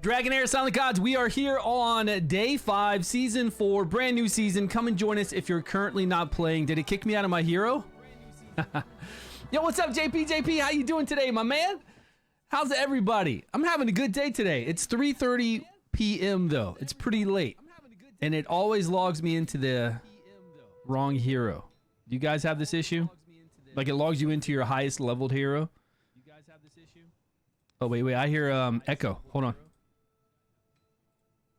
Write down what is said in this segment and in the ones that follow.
Dragonheir, Silent Gods, we are here on day 5, season 4, brand new season. Come and join us if you're currently not playing. Did it kick me out of my hero? Yo, what's up, JP? JP, how you doing today, my man? How's everybody? I'm having a good day today. It's 3:30 p.m. though. It's pretty late. And it always logs me into the wrong hero. Do you guys have this issue? Like it logs you into your highest leveled hero? You guys have this issue? Oh, wait, I hear echo. Hold on.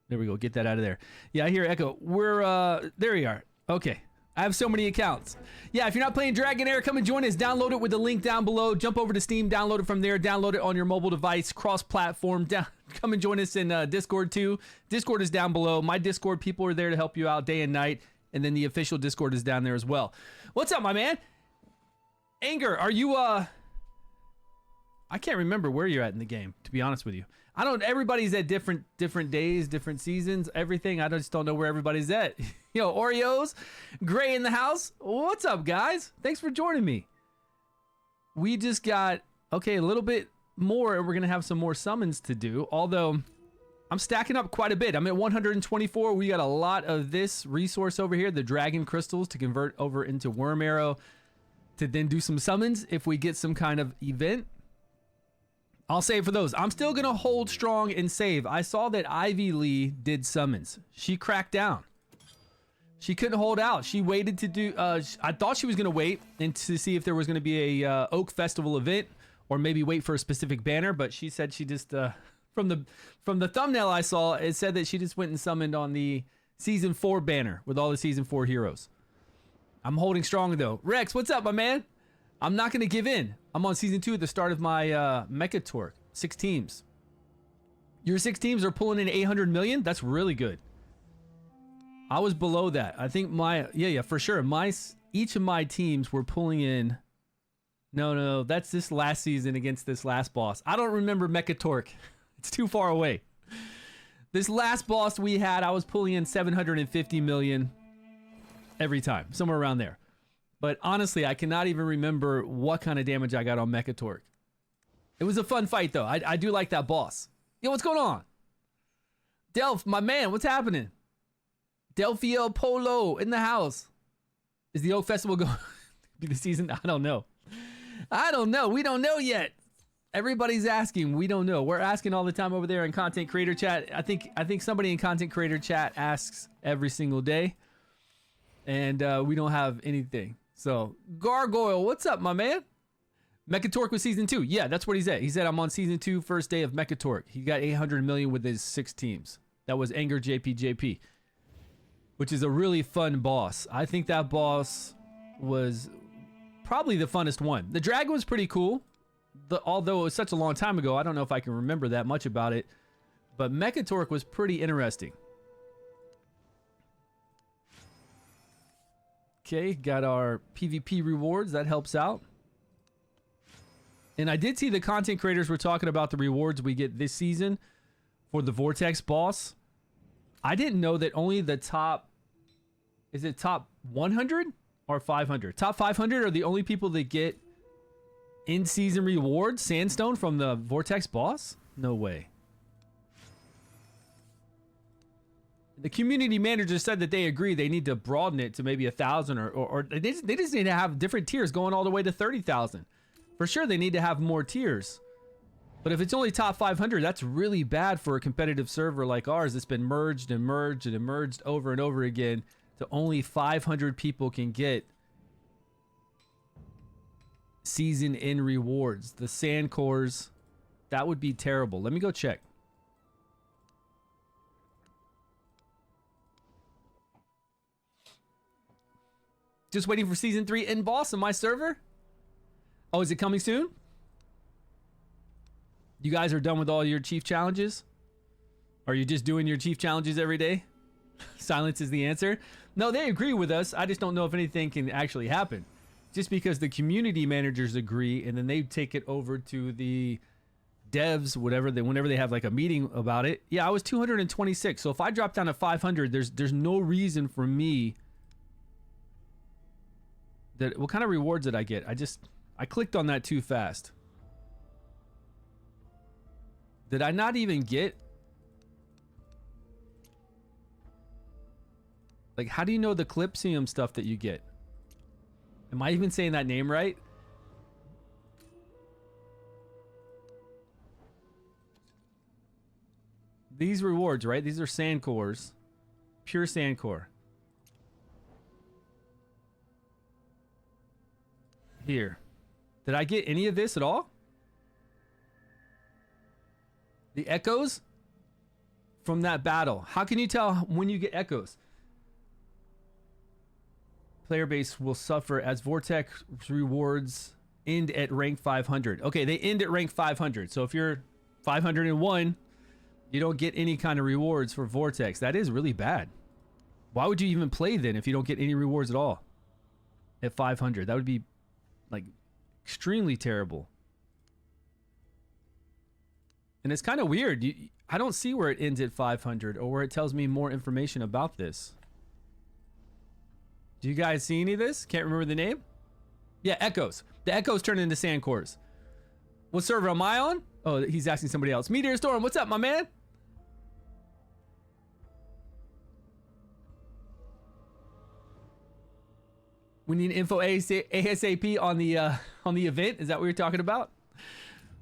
There we go. Get that out of there. Yeah, I hear echo. We're, there you are. Okay. I have so many accounts. Yeah, if you're not playing Dragonheir, come and join us. Download it with the link down below. Jump over to Steam, download it from there. Download it on your mobile device, cross-platform. Come and join us in Discord too. Discord is down below. My Discord people are there to help you out day and night. And then the official Discord is down there as well. What's up, my man? Anger, are you, I can't remember where you're at in the game, to be honest with you. I don't, everybody's at different days, different seasons, everything. I just don't know where everybody's at. Yo, Oreos, Gray in the house. What's up, guys? Thanks for joining me. We just got, okay, a little bit more, and we're going to have some more summons to do. Although, I'm stacking up quite a bit. I'm at 124. We got a lot of this resource over here, the dragon crystals, to convert over into worm arrow, to then do some summons if we get some kind of event. I'll save for those. I'm still gonna hold strong and save. I saw that Ivy Lee did summons. She cracked down. She couldn't hold out. She waited to do, I thought she was gonna wait and to see if there was gonna be a Oak Festival event or maybe wait for a specific banner, but she said she just, from the thumbnail I saw, it said that she just went and summoned on the Season 4 banner with all the Season 4 heroes. I'm holding strong though. Rex, what's up, my man? I'm not going to give in. I'm on Season 2 at the start of my Mecha Torque. 6 teams. Your 6 teams are pulling in 800 million? That's really good. I was below that. I think my... Yeah, for sure. Each of my teams were pulling in... No, that's this last season against this last boss. I don't remember Mecha Torque. It's too far away. This last boss we had, I was pulling in 750 million every time. Somewhere around there. But honestly, I cannot even remember what kind of damage I got on Mecha Torque. It was a fun fight, though. I do like that boss. Yo, what's going on? Delph, my man, what's happening? Delphio Polo in the house. Is the Oak Festival going to be the season? I don't know. We don't know yet. Everybody's asking. We don't know. We're asking all the time over there in Content Creator Chat. I think somebody in Content Creator Chat asks every single day. And we don't have anything. So, Gargoyle, what's up, my man? Mecha Torque was Season 2. Yeah, that's what he said. He said, I'm on Season 2, first day of Mecha Torque. He got 800 million with his 6 teams. That was Anger JP, which is a really fun boss. I think that boss was probably the funnest one. The dragon was pretty cool. Although it was such a long time ago, I don't know if I can remember that much about it. But Mecha Torque was pretty interesting. Okay, got our PvP rewards. That helps out. And I did see the content creators were talking about the rewards we get this season for the Vortex boss. I didn't know that only the top... Is it top 100 or 500? Top 500 are the only people that get in-season rewards, Sandstone, from the Vortex boss? No way. The community manager said that they agree they need to broaden it to maybe 1,000 or they just need to have different tiers going all the way to 30,000. For sure, they need to have more tiers. But if it's only top 500, that's really bad for a competitive server like ours that's been merged and merged and merged over and over again to only 500 people can get season in rewards. The sand cores, that would be terrible. Let me go check. Just waiting for Season 3 in boss on my server. Oh, is it coming soon? You guys are done with all your chief challenges? Are you just doing your chief challenges every day? Silence is the answer. No, they agree with us. I just don't know if anything can actually happen. Just because the community managers agree and then they take it over to the devs, whatever whenever they have like a meeting about it. Yeah, I was 226. So if I drop down to 500, there's no reason for me that... What kind of rewards did I get? I clicked on that too fast. Did I not even get Like, how do you know the Calypsium stuff that you get? Am I even saying that name right? These rewards, right? These are sand cores. Pure sand core. Here. Did I get any of this at all? The echoes from that battle. How can you tell when you get echoes? Player base will suffer as Vortex rewards end at rank 500. Okay, they end at rank 500. So if you're 501, you don't get any kind of rewards for Vortex. That is really bad. Why would you even play then if you don't get any rewards at all at 500? That would be like extremely terrible. And it's kind of weird. I don't see where it ends at 500 or where it tells me more information about this. Do you guys see any of this? Can't remember the name? Yeah, Echoes. The Echoes turn into sand cores. What server am I on? Oh, he's asking somebody else. Meteor Storm, what's up, my man? We need info ASAP on the event. Is that what you're talking about?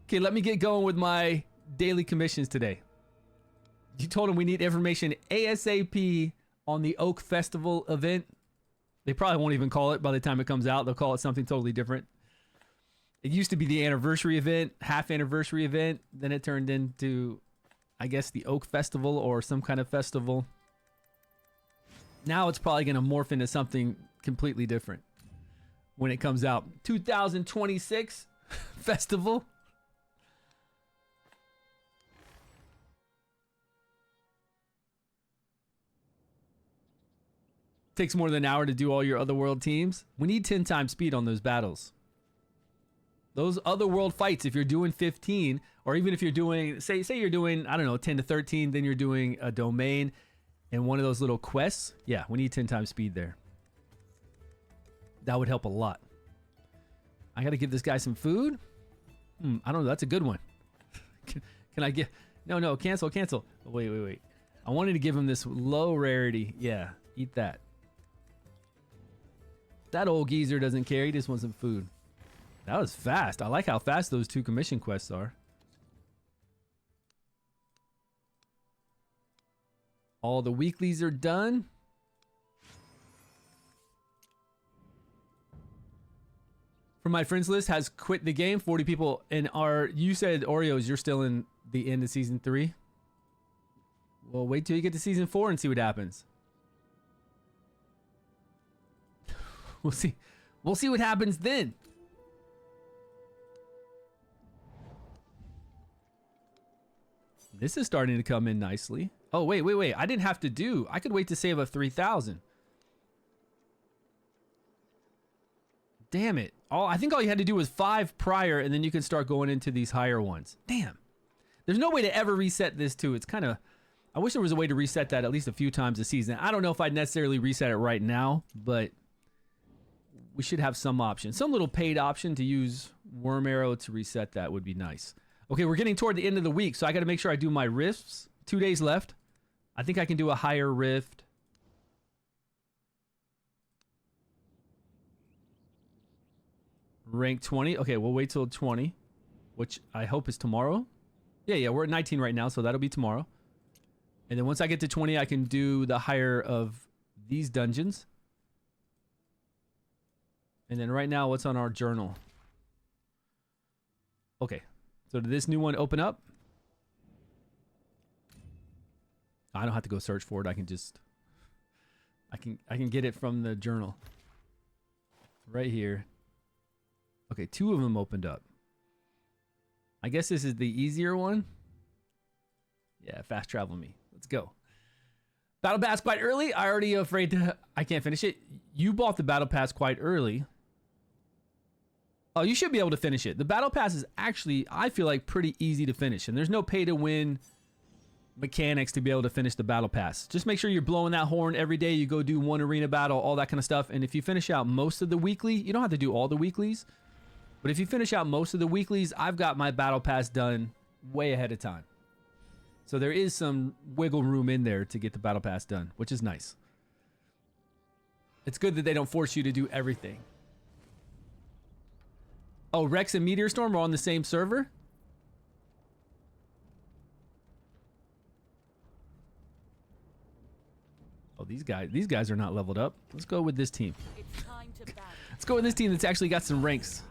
Okay, let me get going with my daily commissions today. You told him we need information ASAP on the Oak Festival event. They probably won't even call it by the time it comes out. They'll call it something totally different. It used to be the anniversary event, half anniversary event. Then it turned into, I guess, the Oak Festival or some kind of festival. Now it's probably going to morph into something completely different when it comes out. 2026 festival. Takes more than an hour to do all your otherworld teams. We need 10 times speed on those battles. Those otherworld fights, if you're doing 15, or even if you're doing, say you're doing, I don't know, 10 to 13, then you're doing a domain and one of those little quests. Yeah, we need 10 times speed there. That would help a lot. I got to give this guy some food. I don't know. That's a good one. Can I get... No, cancel. Oh, wait. I wanted to give him this low rarity. Yeah, eat that. That old geezer doesn't care. He just wants some food. That was fast. I like how fast those 2 commission quests are. All the weeklies are done. From my friends list has quit the game. 40 people. And you said Oreos, you're still in the end of season 3. Well, wait till you get to season 4 and see what happens. We'll see. We'll see what happens then. This is starting to come in nicely. Oh, wait. I didn't have to do. I could wait to save up 3,000. Damn it. I think all you had to do was 5 prior, and then you can start going into these higher ones. Damn. There's no way to ever reset this, too. It's kind of... I wish there was a way to reset that at least a few times a season. I don't know if I'd necessarily reset it right now, but we should have some option. Some little paid option to use Worm Arrow to reset that would be nice. Okay, we're getting toward the end of the week, so I got to make sure I do my rifts. 2 days left. I think I can do a higher rift. Rank 20. Okay, we'll wait till 20, which I hope is tomorrow. Yeah, we're at 19 right now, so that'll be tomorrow. And then once I get to 20, I can do the higher of these dungeons. And then right now, what's on our journal? Okay, so did this new one open up? I don't have to go search for it. I can just... I can get it from the journal. Right here. Okay, 2 of them opened up. I guess this is the easier one. Yeah, fast travel me. Let's go. Battle Pass quite early. I already afraid to... I can't finish it. You bought the Battle Pass quite early. Oh, you should be able to finish it. The Battle Pass is actually, I feel like, pretty easy to finish. And there's no pay-to-win mechanics to be able to finish the Battle Pass. Just make sure you're blowing that horn every day. You go do 1 arena battle, all that kind of stuff. And if you finish out most of the weekly, you don't have to do all the weeklies. But if you finish out most of the weeklies, I've got my Battle Pass done way ahead of time. So there is some wiggle room in there to get the Battle Pass done, which is nice. It's good that they don't force you to do everything. Oh, Rex and Meteor Storm are on the same server? Oh, these guys are not leveled up. Let's go with this team. Let's go with this team that's actually got some ranks.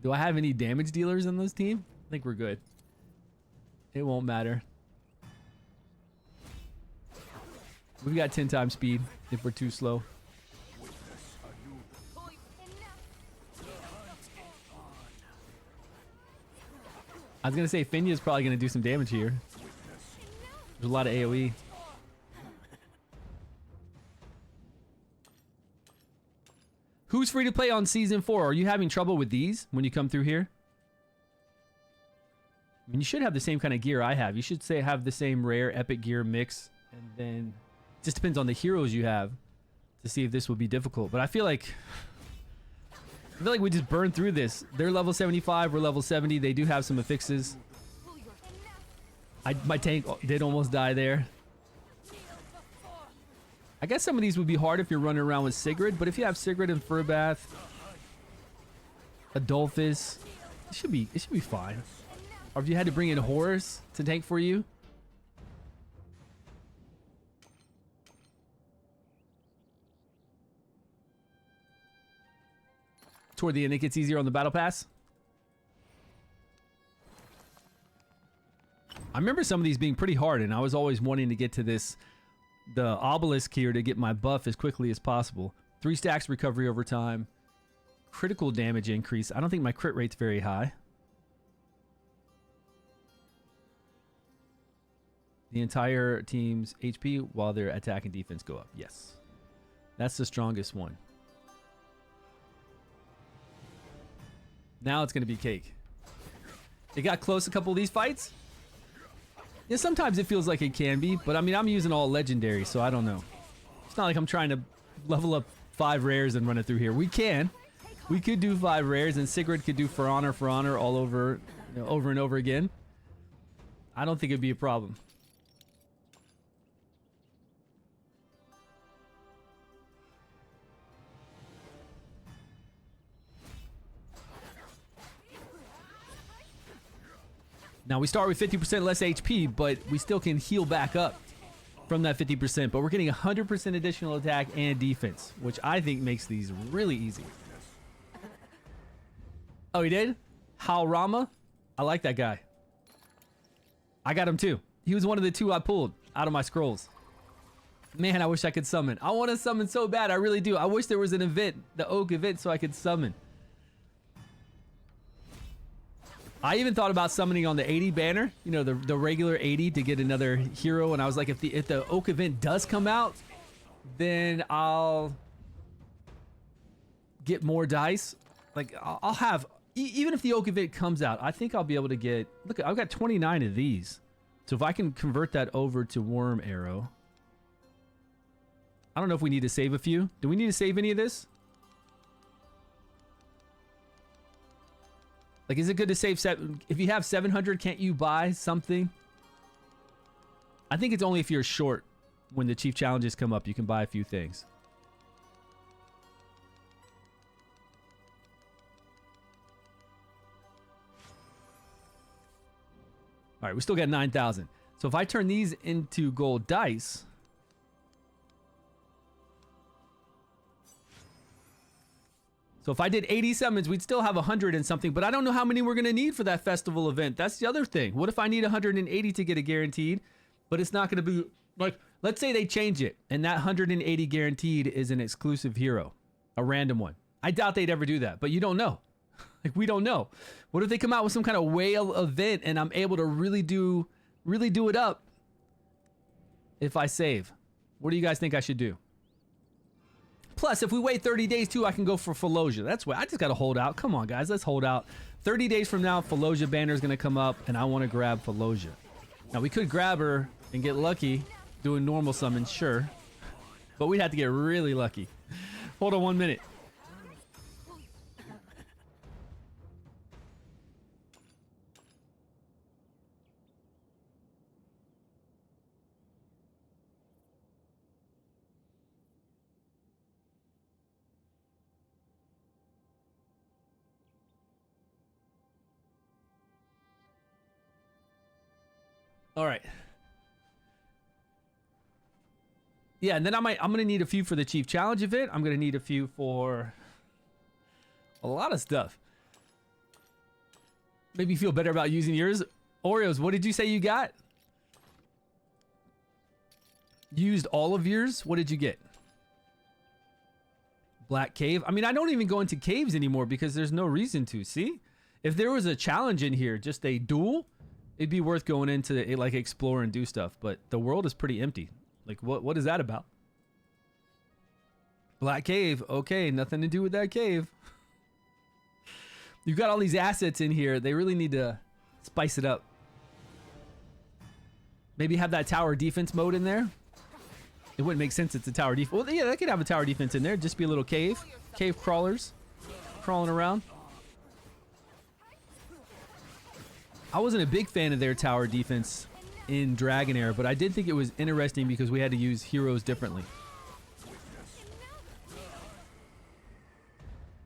Do I have any damage dealers on this team? I think we're good. It won't matter. We've got 10 times speed if we're too slow. I was gonna say Finya's probably gonna do some damage here. There's a lot of AoE. Who's free to play on season 4? Are you having trouble with these when you come through here? I mean, you should have the same kind of gear I have. You should say have the same rare epic gear mix, and then it just depends on the heroes you have to see if this will be difficult. But I feel like we just burned through this. They're level 75, we're level 70. They do have some affixes. My tank did almost die there. I guess some of these would be hard if you're running around with Sigrid, but if you have Sigrid and Furbath, Adolphus, it should be fine. Or if you had to bring in Horus to tank for you. Toward the end, it gets easier on the battle pass. I remember some of these being pretty hard, and I was always wanting to get to the obelisk here to get my buff as quickly as possible. 3 stacks recovery over time. Critical damage increase. I don't think my crit rate's very high. The entire team's HP while their attack and defense go up. Yes. That's the strongest one. Now it's going to be cake. It got close a couple of these fights. Yeah, sometimes it feels like it can be, but I mean, I'm using all legendary, so I don't know. It's not like I'm trying to level up 5 rares and run it through here. We can. We could do 5 rares, and Sigrid could do for honor all over, over and over again. I don't think it'd be a problem. Now we start with 50% less HP, but we still can heal back up from that 50%. But we're getting 100% additional attack and defense, which I think makes these really easy. Oh, he did? Hal Rama? I like that guy. I got him too. He was one of the 2 I pulled out of my scrolls. Man, I wish I could summon. I want to summon so bad. I really do. I wish there was an event, the Oak event, so I could summon. I even thought about summoning on the 80 banner, you know, the regular 80 to get another hero. And I was like, if the Oak event does come out, then I'll get more dice. Like I'll have, even if the Oak event comes out, I think I'll be able to get, look, I've got 29 of these. So if I can convert that over to Worm Arrow. I don't know if we need to save a few. Do we need to save any of this? Like, is it good to save if you have 700, can't you buy something? I think it's only if you're short when the chief challenges come up, you can buy a few things. All right, we still got 9,000. So if I turn these into gold dice, so if I did 80 summons, we'd still have 100 and something, but I don't know how many we're going to need for that festival event. That's the other thing. What if I need 180 to get a guaranteed, but it's not going to be, like, let's say they change it, and that 180 guaranteed is an exclusive hero, a random one. I doubt they'd ever do that, but you don't know. Like, we don't know. What if they come out with some kind of whale event, and I'm able to really do it up if I save? What do you guys think I should do? Plus, if we wait 30 days too, I can go for Fallujah. That's why I just got to hold out. Come on, guys, let's hold out. 30 days from now, Fallujah banner is going to come up, and I want to grab Fallujah. Now, we could grab her and get lucky doing normal summons, sure. But we'd have to get really lucky. Hold on 1 minute. All right. Yeah, and then I'm gonna need a few for the Chief Challenge event. I'm gonna need a few for a lot of stuff. Maybe you feel better about using yours. Oreos, what did you say you got? Used all of yours? What did you get? Black Cave? I mean, I don't even go into caves anymore because there's no reason to. See? If there was a challenge in here, just a duel, it'd be worth going into it, like explore and do stuff. But the world is pretty empty. Like, what is that about? Black Cave. Okay, nothing to do with that cave. You've got all these assets in here. They really need to spice it up. Maybe have that tower defense mode in there. It wouldn't make sense it's a tower defense. Well, yeah, they could have a tower defense in there. Just be a little cave. Cave crawlers crawling around. I wasn't a big fan of their tower defense in Dragonheir, but I did think it was interesting because we had to use heroes differently.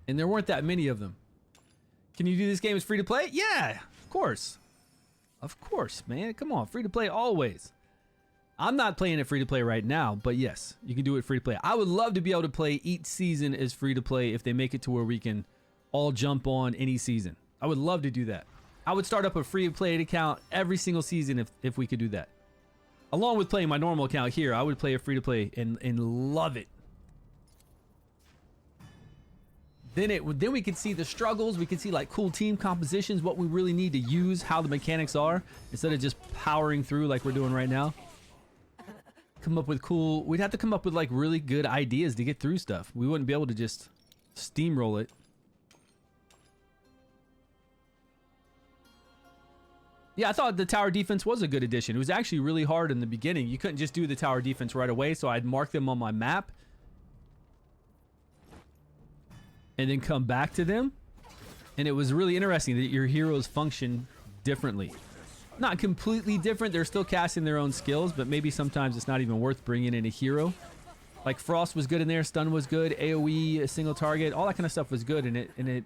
And there weren't that many of them. Can you do this game as free to play? Yeah, of course. Of course, man. Come on, free to play always. I'm not playing it free to play right now, but yes, you can do it free to play. I would love to be able to play each season as free to play if they make it to where we can all jump on any season. I would love to do that. I would start up a free to play account every single season if we could do that. Along with playing my normal account here, I would play a free to play and love it. Then we could see the struggles. We could see like cool team compositions, what we really need to use, how the mechanics are, instead of just powering through like we're doing right now. Come up with cool. We'd have to come up with like really good ideas to get through stuff. We wouldn't be able to just steamroll it. Yeah, I thought the tower defense was a good addition. It was actually really hard in the beginning. You couldn't just do the tower defense right away, so I'd mark them on my map and then come back to them. And it was really interesting that your heroes function differently. Not completely different. They're still casting their own skills, but maybe sometimes it's not even worth bringing in a hero. Like Frost was good in there, Stun was good, AoE, a single target, all that kind of stuff was good, and it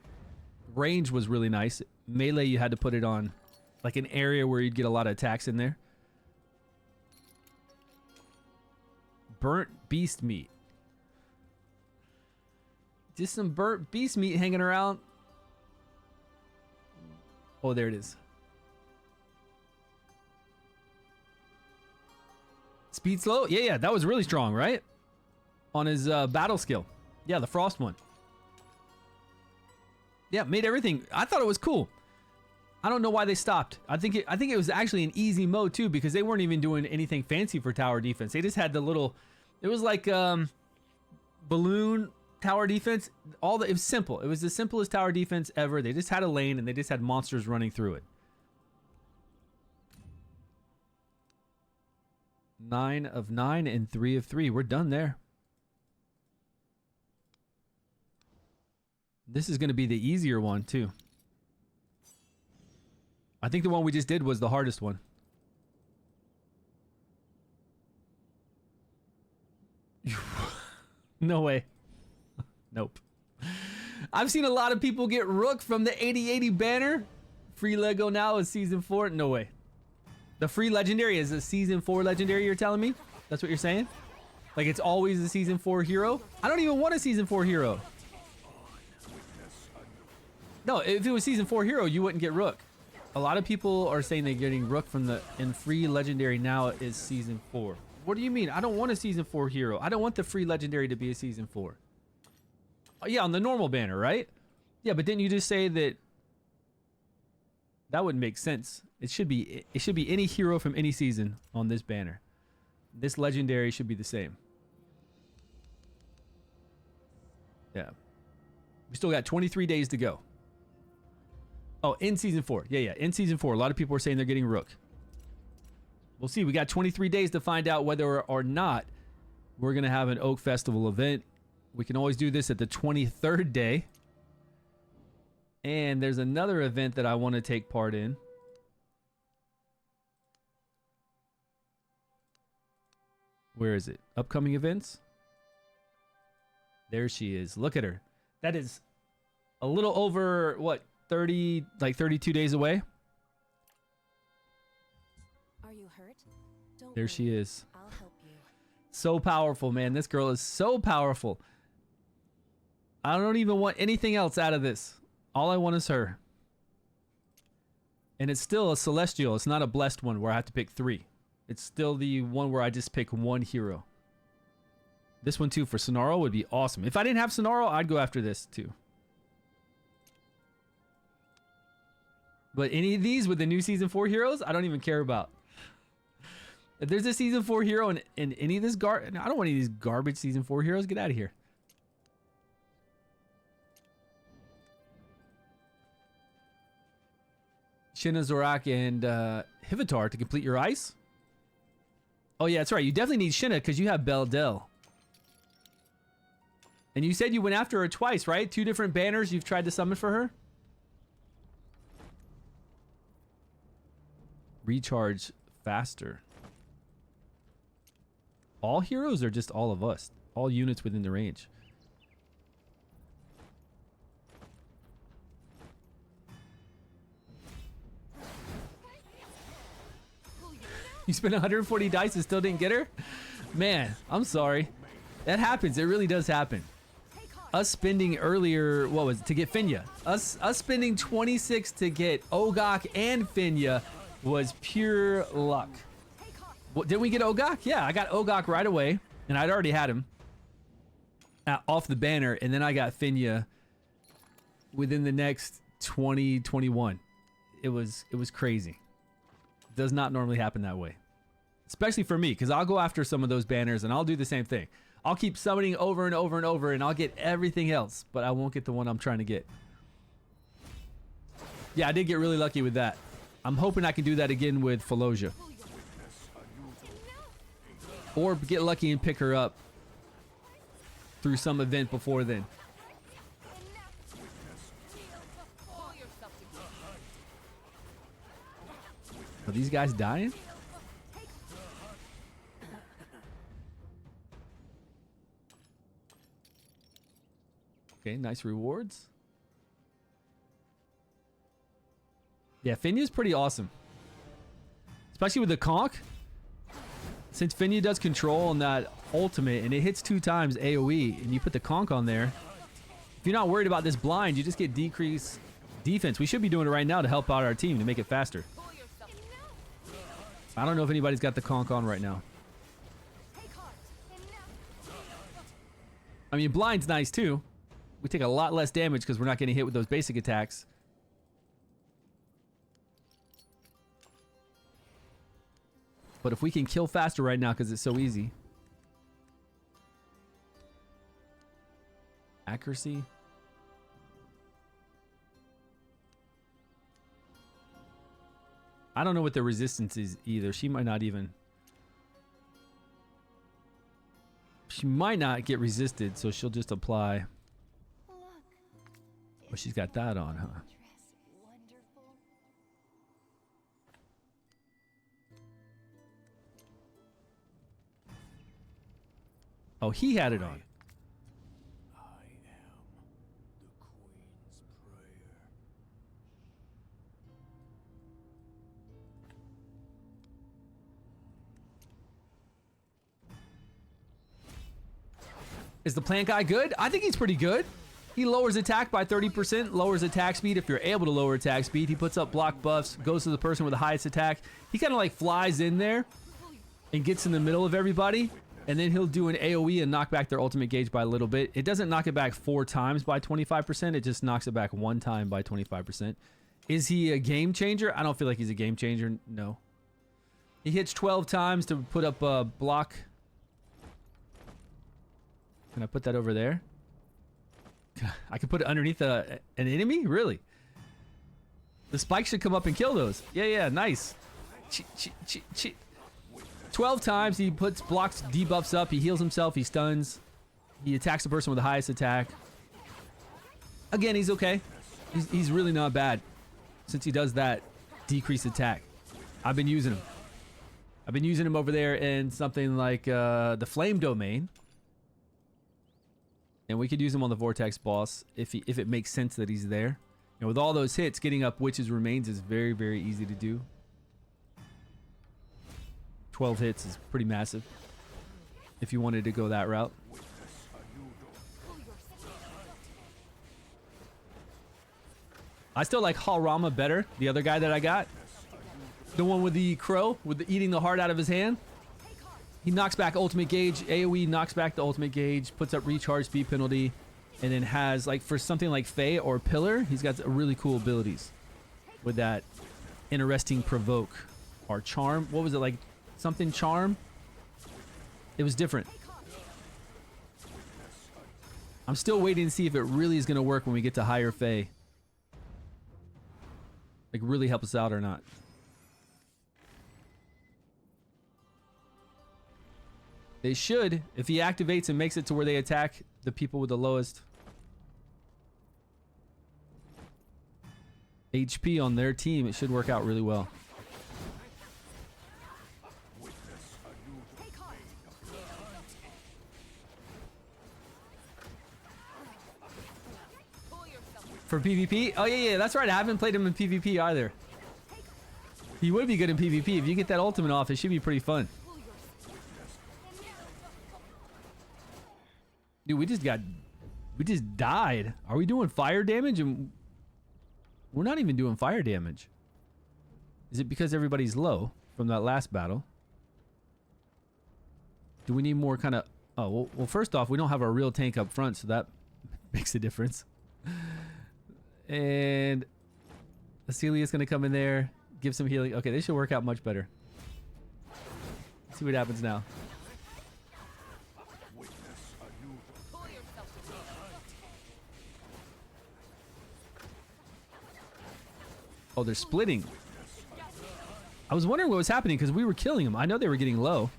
range was really nice. Melee, you had to put it on like an area where you'd get a lot of attacks in there. Burnt beast meat. Just some burnt beast meat hanging around. Oh, there it is. Speed slow? Yeah, that was really strong, right? On his battle skill. Yeah, the Frost one. Yeah, made everything. I thought it was cool. I don't know why they stopped. I think it was actually an easy mode too, because they weren't even doing anything fancy for tower defense. They just had the little, it was like balloon tower defense. It was simple. It was the simplest tower defense ever. They just had a lane and they just had monsters running through it. 9 of 9 and 3 of 3. We're done there. This is going to be the easier one too. I think the one we just did was the hardest one. No way. Nope. I've seen a lot of people get Rook from the 80/80 banner. Free Lego now is season 4. No way. The free legendary is a season 4 legendary, you're telling me? That's what you're saying? Like it's always a season 4 hero? I don't even want a season 4 hero. No, if it was season 4 hero, you wouldn't get Rook. A lot of people are saying they're getting Rook from the free legendary now is season 4. What do you mean? I don't want a season 4 hero. I don't want the free legendary to be a season 4. Oh, yeah, on the normal banner, right? Yeah, but didn't you just say that that wouldn't make sense? It should be any hero from any season on this banner. This legendary should be the same. Yeah. We still got 23 days to go. Oh, in season 4. Yeah, in season 4. A lot of people are saying they're getting Rook. We'll see. We got 23 days to find out whether or not we're going to have an Oak Festival event. We can always do this at the 23rd day. And there's another event that I want to take part in. Where is it? Upcoming events? There she is. Look at her. That is a little over, what, 32 days away? Are you hurt? Don't There worry. she is. I'll help you. So powerful, man. This girl is so powerful. I don't even want anything else out of this. All I want is her. And it's still a celestial. It's not a blessed one where I have to pick 3. It's still the one where I just pick 1 hero. This one too for Sonaro would be awesome. If I didn't have Sonaro, I'd go after this too. But any of these with the new season 4 heroes, I don't even care about. If there's a season 4 hero in any of this I don't want any of these garbage season 4 heroes. Get out of here. Shinna, Zorak, and Hivitar to complete your ice. Oh yeah, that's right. You definitely need Shinna because you have Beldel. And you said you went after her twice, right? 2 different banners you've tried to summon for her? Recharge faster. All heroes or just all of us? All units within the range. You spent 140 dice and still didn't get her? Man, I'm sorry. That happens. It really does happen. Us spending earlier, what was it, to get Finya? Us spending 26 to get Ogok and Finya was pure luck. Well, didn't we get Ogok? Yeah, I got Ogok right away, and I'd already had him off the banner, and then I got Finya within the next 21. It was crazy. It does not normally happen that way, especially for me, because I'll go after some of those banners, and I'll do the same thing. I'll keep summoning over and over and over, and I'll get everything else, but I won't get the one I'm trying to get. Yeah, I did get really lucky with that. I'm hoping I can do that again with Falosia. Or get lucky and pick her up through some event before then. Are these guys dying? Okay, nice rewards. Yeah, Finya's pretty awesome. Especially with the conch. Since Finya does control on that ultimate and it hits 2 times AoE and you put the conch on there, if you're not worried about this blind, you just get decreased defense. We should be doing it right now to help out our team to make it faster. I don't know if anybody's got the conch on right now. I mean, blind's nice too. We take a lot less damage because we're not getting hit with those basic attacks. But if we can kill faster right now because it's so easy. Accuracy. I don't know what the resistance is either. She might not even... She might not get resisted, so she'll just apply. Oh, she's got that on, huh? Oh, he had it on. I am the Queen's prayer. Is the plant guy good? I think he's pretty good. He lowers attack by 30%, lowers attack speed if you're able to lower attack speed. He puts up block buffs, goes to the person with the highest attack. He kind of like flies in there and gets in the middle of everybody. And then he'll do an AoE and knock back their ultimate gauge by a little bit. It doesn't knock it back 4 times by 25%. It just knocks it back 1 time by 25%. Is he a game changer? I don't feel like he's a game changer. No. He hits 12 times to put up a block. Can I put that over there? I can put it underneath an enemy? Really? The spike should come up and kill those. Yeah, nice. 12 times he puts blocks, debuffs up, he heals himself, he stuns, he attacks the person with the highest attack. Again, he's okay. He's really not bad since he does that decreased attack. I've been using him. I've been using him over there in something like the Flame Domain. And we could use him on the Vortex boss if it makes sense that he's there. And with all those hits, getting up Witch's Remains is very, very easy to do. 12 hits is pretty massive if you wanted to go that route. I still like Halrama better, the other guy that I got. The one with the crow, with the eating the heart out of his hand. He knocks back ultimate gauge, AoE knocks back the ultimate gauge, puts up recharge speed penalty, and then has, like, for something like Fae or Pillar, he's got really cool abilities with that interesting provoke or charm. What was it, like something charm? It was different. I'm still waiting to see if it really is going to work when we get to higher Fae. Like, really help us out or not. They should, if he activates and makes it to where they attack the people with the lowest HP on their team, it should work out really well. For PvP? Oh yeah, that's right. I haven't played him in PvP either. He would be good in PvP. If you get that ultimate off, it should be pretty fun. Dude, we just died. Are we doing fire damage? And we're not even doing fire damage. Is it because everybody's low from that last battle? Do we need more kind of... Oh, well, first off, we don't have our real tank up front, so that makes a difference. And Celia's going to come in there, give some healing. Okay, this should work out much better. Let's see what happens now. Oh, they're splitting. I was wondering what was happening because we were killing them. I know they were getting low.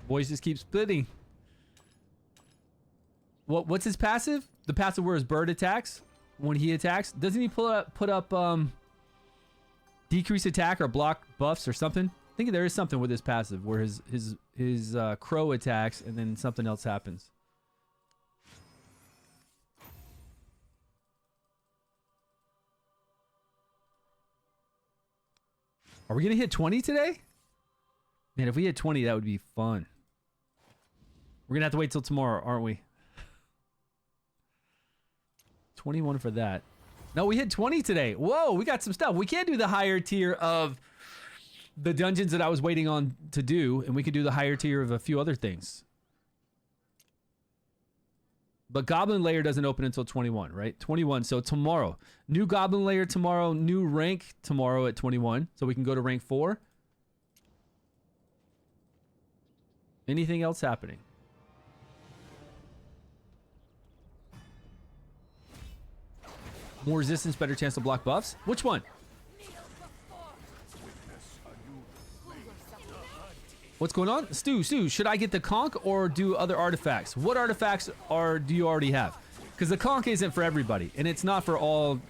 Boys just keep splitting. What's his passive? The passive where his bird attacks when he attacks. Doesn't he put up decrease attack or block buffs or something? I think there is something with his passive where his crow attacks and then something else happens. Are we gonna hit 20 today? Man, if we hit 20, that would be fun. We're gonna have to wait till tomorrow, aren't we? 21 for that. No, we hit 20 today. Whoa, we got some stuff. We can't do the higher tier of the dungeons that I was waiting on to do, and we could do the higher tier of a few other things. But Goblin Lair doesn't open until 21, right? 21, so tomorrow. New Goblin Lair tomorrow, new rank tomorrow at 21, so we can go to rank 4. Anything else happening? More resistance, better chance to block buffs. Which one? What's going on? Stu, should I get the conch or do other artifacts? What artifacts do you already have? Because the conch isn't for everybody, and it's not for all.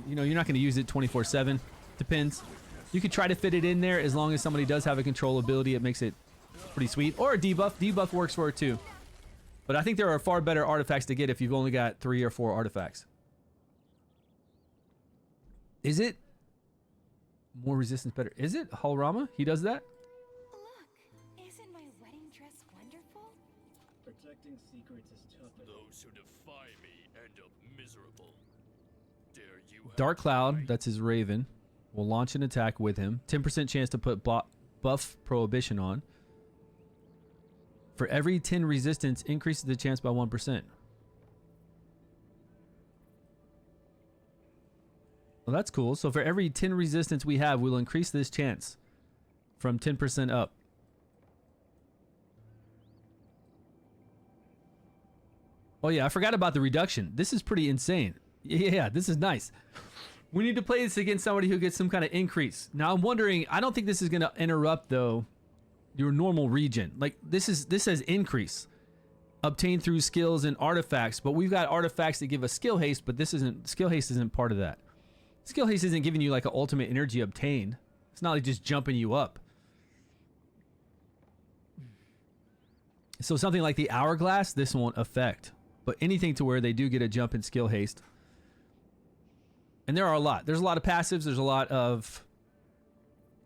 You know, you're not going to use it 24/7. Depends. You could try to fit it in there as long as somebody does have a control ability. It makes it pretty sweet. Or a debuff. Debuff works for it too. But I think there are far better artifacts to get if you've only got 3 or 4 artifacts. Is it more resistance better? Is it Halrama? He does that? Look, isn't my wedding dress wonderful? Protecting secrets is tough. Those who defy me end up miserable. Dare you Dark Cloud, that's his Raven, will launch an attack with him. 10% chance to put buff prohibition on. For every 10 resistance, increases the chance by 1%. Well, that's cool. So for every 10 resistance we have, we'll increase this chance from 10% up. Oh yeah, I forgot about the reduction. This is pretty insane. Yeah, this is nice. We need to play this against somebody who gets some kind of increase. Now I'm wondering, I don't think this is going to interrupt though your normal regen. Like this says increase. Obtained through skills and artifacts, but we've got artifacts that give us skill haste, but skill haste isn't part of that. Skill haste isn't giving you like an ultimate energy obtained. It's not like just jumping you up. So something like the hourglass, this won't affect. But anything to where they do get a jump in skill haste. And there are a lot. There's a lot of passives. There's a lot of...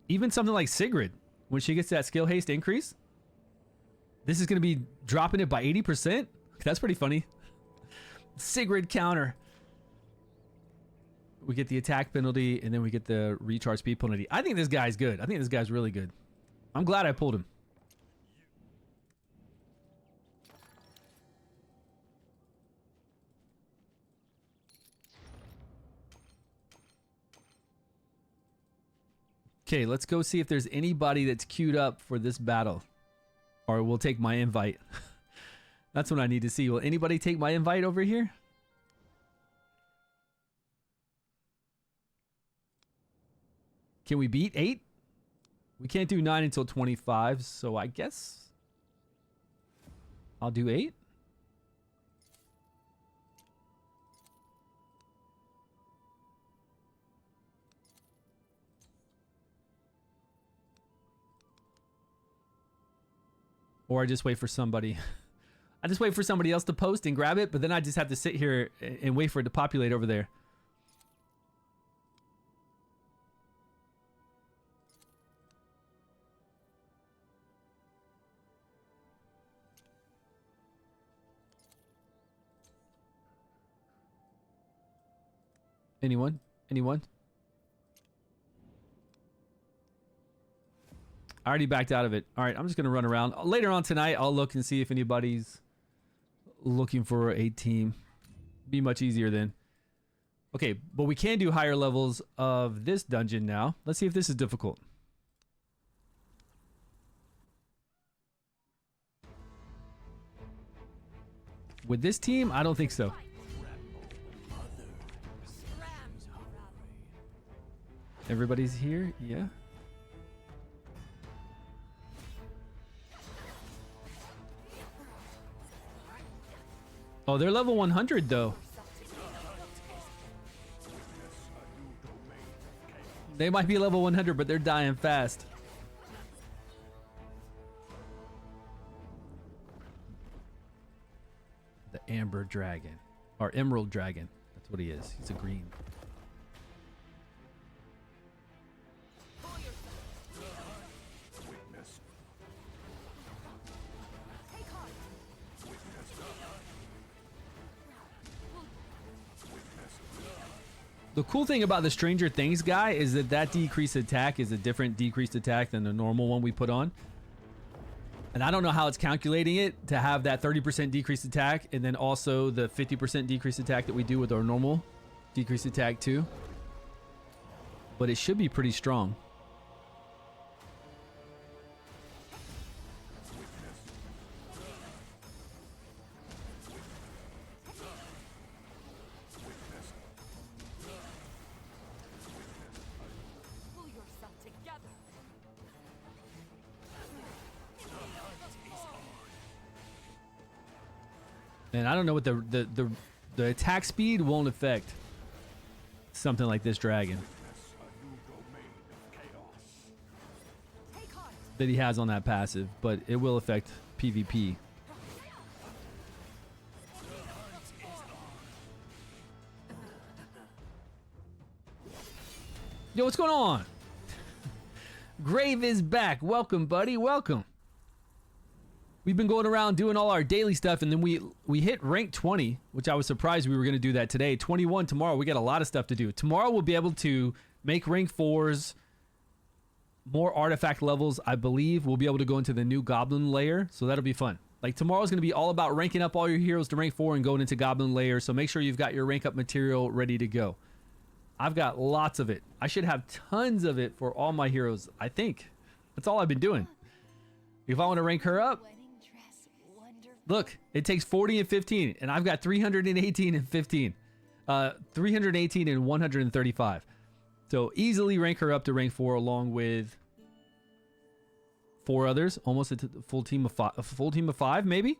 Even something like Sigrid. When she gets that skill haste increase. This is going to be dropping it by 80%. That's pretty funny. Sigrid counter. We get the attack penalty. And then we get the recharge speed penalty. I think this guy's good. I think this guy's really good. I'm glad I pulled him. Okay, let's go see if there's anybody that's queued up for this battle. Or we'll take my invite. That's what I need to see. Will anybody take my invite over here? Can we beat 8? We can't do 9 until 25, so I guess I'll do 8. Or I just wait for somebody. I just wait for somebody else to post and grab it, but then I just have to sit here and wait for it to populate over there. Anyone? Anyone? I already backed out of it. All right, I'm just going to run around. Later on tonight, I'll look and see if anybody's looking for a team. Be much easier then. Okay, but we can do higher levels of this dungeon now. Let's see if this is difficult. With this team, I don't think so. Everybody's here? Yeah. Oh, they're level 100 though. They might be level 100, but they're dying fast. The Amber Dragon. Or Emerald Dragon. That's what he is. He's a green. The cool thing about the Stranger Things guy is that that decreased attack is a different decreased attack than the normal one we put on. And I don't know how it's calculating it to have that 30% decreased attack and then also the 50% decreased attack that we do with our normal decreased attack too. But it should be pretty strong. And I don't know what the attack speed won't affect something like this dragon that he has on that passive, but it will affect PvP. Yo, what's going on? Grave is back. Welcome, buddy. Welcome. We've been going around doing all our daily stuff, and then we hit rank 20, which I was surprised we were going to do that today. 21 tomorrow. We got a lot of stuff to do. Tomorrow we'll be able to make rank 4s, more artifact levels, I believe. We'll be able to go into the new goblin lair, so that'll be fun. Like tomorrow's going to be all about ranking up all your heroes to rank 4 and going into goblin lair, so make sure you've got your rank up material ready to go. I've got lots of it. I should have tons of it for all my heroes, I think. That's all I've been doing. If I want to rank her up, look, it takes 40 and 15, and I've got 318 and 15. 318 and 135. So easily rank her up to rank 4 along with 4 others. Almost a full team of 5, a full team of 5 maybe?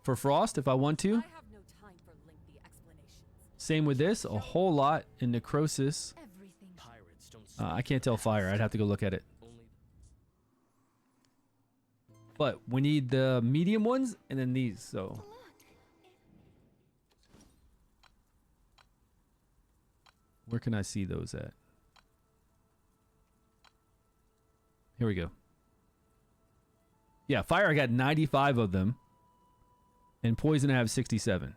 For Frost if I want to. I have no time for lengthy explanations. Same with this, a whole lot in Necrosis. I can't tell fire, I'd have to go look at it. But we need the medium ones and then these. So where can I see those at? Here we go. Yeah, fire, I got 95 of them. And poison, I have 67.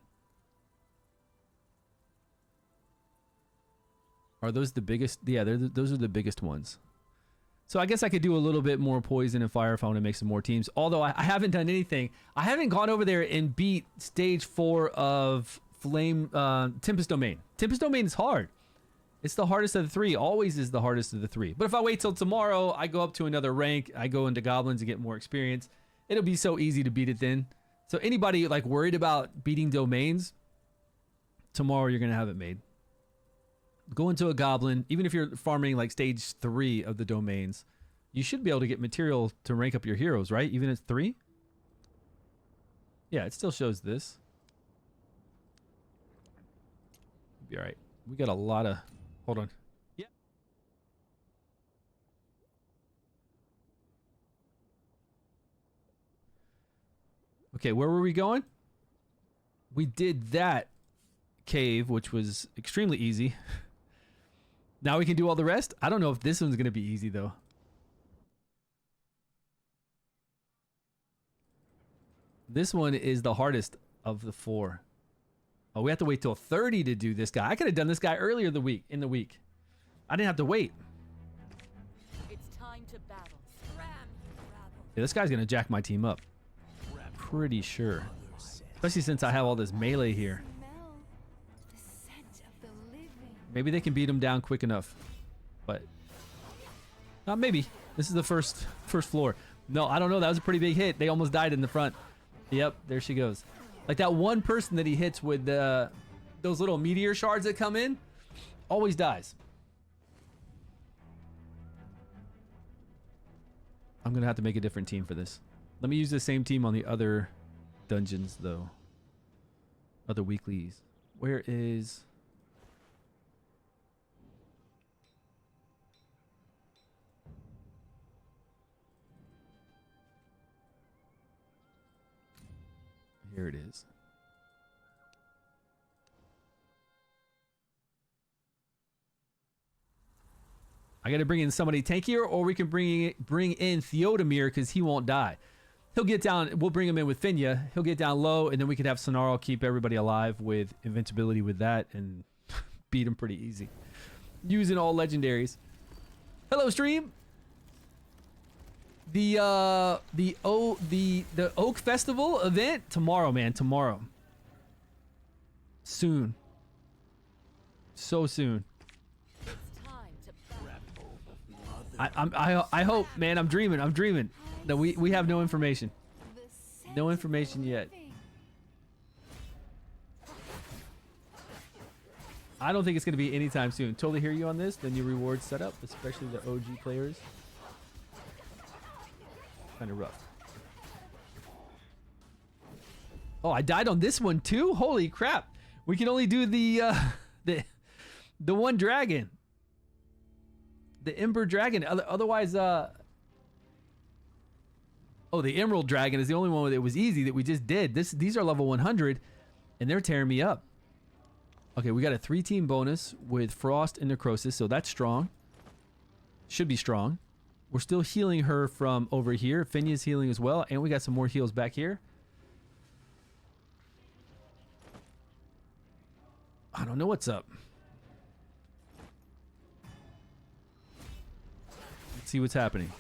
Are those the biggest? Yeah, those are the biggest ones. So I guess I could do a little bit more poison and fire if I want to make some more teams. Although I haven't done anything. I haven't gone over there and beat stage 4 of Flame Tempest Domain. Tempest Domain is hard. It's the hardest of the 3. Always is the hardest of the 3. But if I wait till tomorrow, I go up to another rank. I go into goblins and get more experience. It'll be so easy to beat it then. So anybody like worried about beating domains, tomorrow you're going to have it made. Go into a goblin. Even if you're farming like stage 3 of the domains, you should be able to get material to rank up your heroes, right? Even at 3? Yeah, it still shows this. Be all right. We got a lot of... Hold on. Yeah. Okay, where were we going? We did that cave, which was extremely easy. Now we can do all the rest? I don't know if this one's going to be easy, though. This one is the hardest of the 4. Oh, we have to wait till 30 to do this guy. I could have done this guy earlier in the week. I didn't have to wait. It's time to battle. Yeah, this guy's going to jack my team up. Pretty sure. Especially since I have all this melee here. Smell the scent of the living. Maybe they can beat him down quick enough. But not maybe. This is the first floor. No, I don't know. That was a pretty big hit. They almost died in the front. Yep, there she goes. Like that one person that he hits with those little meteor shards that come in, always dies. I'm going to have to make a different team for this. Let me use the same team on the other dungeons, though. Other weeklies. Where is... Here it is. I got to bring in somebody tankier, or we can bring in Theodemir because he won't die. He'll get down. We'll bring him in with Finya. He'll get down low, and then we could have Sonaro keep everybody alive with invincibility with that and beat him pretty easy. Using all legendaries. Hello, stream. The Oak Festival event tomorrow, man. Tomorrow. Soon. So soon. I hope, man. I'm dreaming that we have no information. No information yet. I don't think it's gonna be anytime soon. Totally hear you on this. The new rewards set up, especially the OG players. Kind of rough. Oh, I died on this one too. Holy crap! We can only do the one dragon, the Ember Dragon. Otherwise, oh, the Emerald Dragon is the only one that was easy that we just did. These are level 100, and they're tearing me up. Okay, we got a 3-team bonus with Frost and Necrosis, so that's strong. Should be strong. We're still healing her from over here. Finya's healing as well, and we got some more heals back here. I don't know what's up. Let's see what's happening.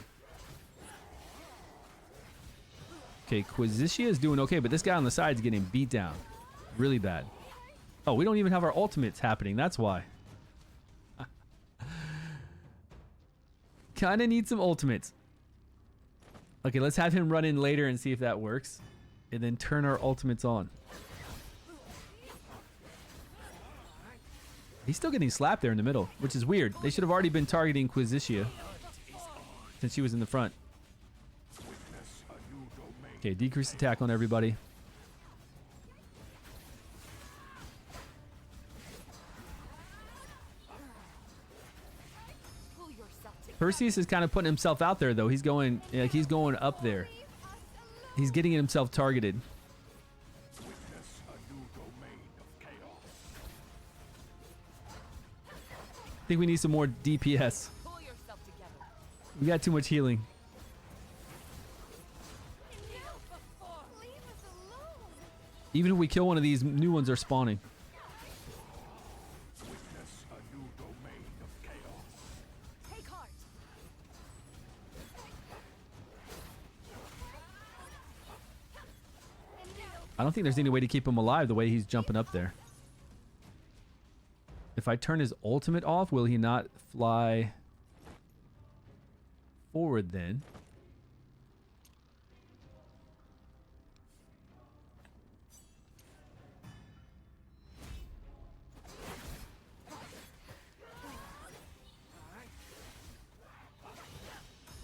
Okay, Quizzicia is doing okay, but this guy on the side is getting beat down. Really bad. Oh, we don't even have our ultimates happening. That's why. Kind of need some ultimates. Okay, let's have him run in later and see if that works. And then turn our ultimates on. He's still getting slapped there in the middle, which is weird. They should have already been targeting Quizzicia since she was in the front. Okay, decrease attack on everybody. Perseus is kind of putting himself out there, though. He's going up there. He's getting himself targeted. I think we need some more DPS. Pull yourself together. We got too much healing. Leave us alone. Even if we kill one of these, new ones are spawning. Take heart. I don't think there's any way to keep him alive the way he's jumping up there. If I turn his ultimate off, will he not fly forward then?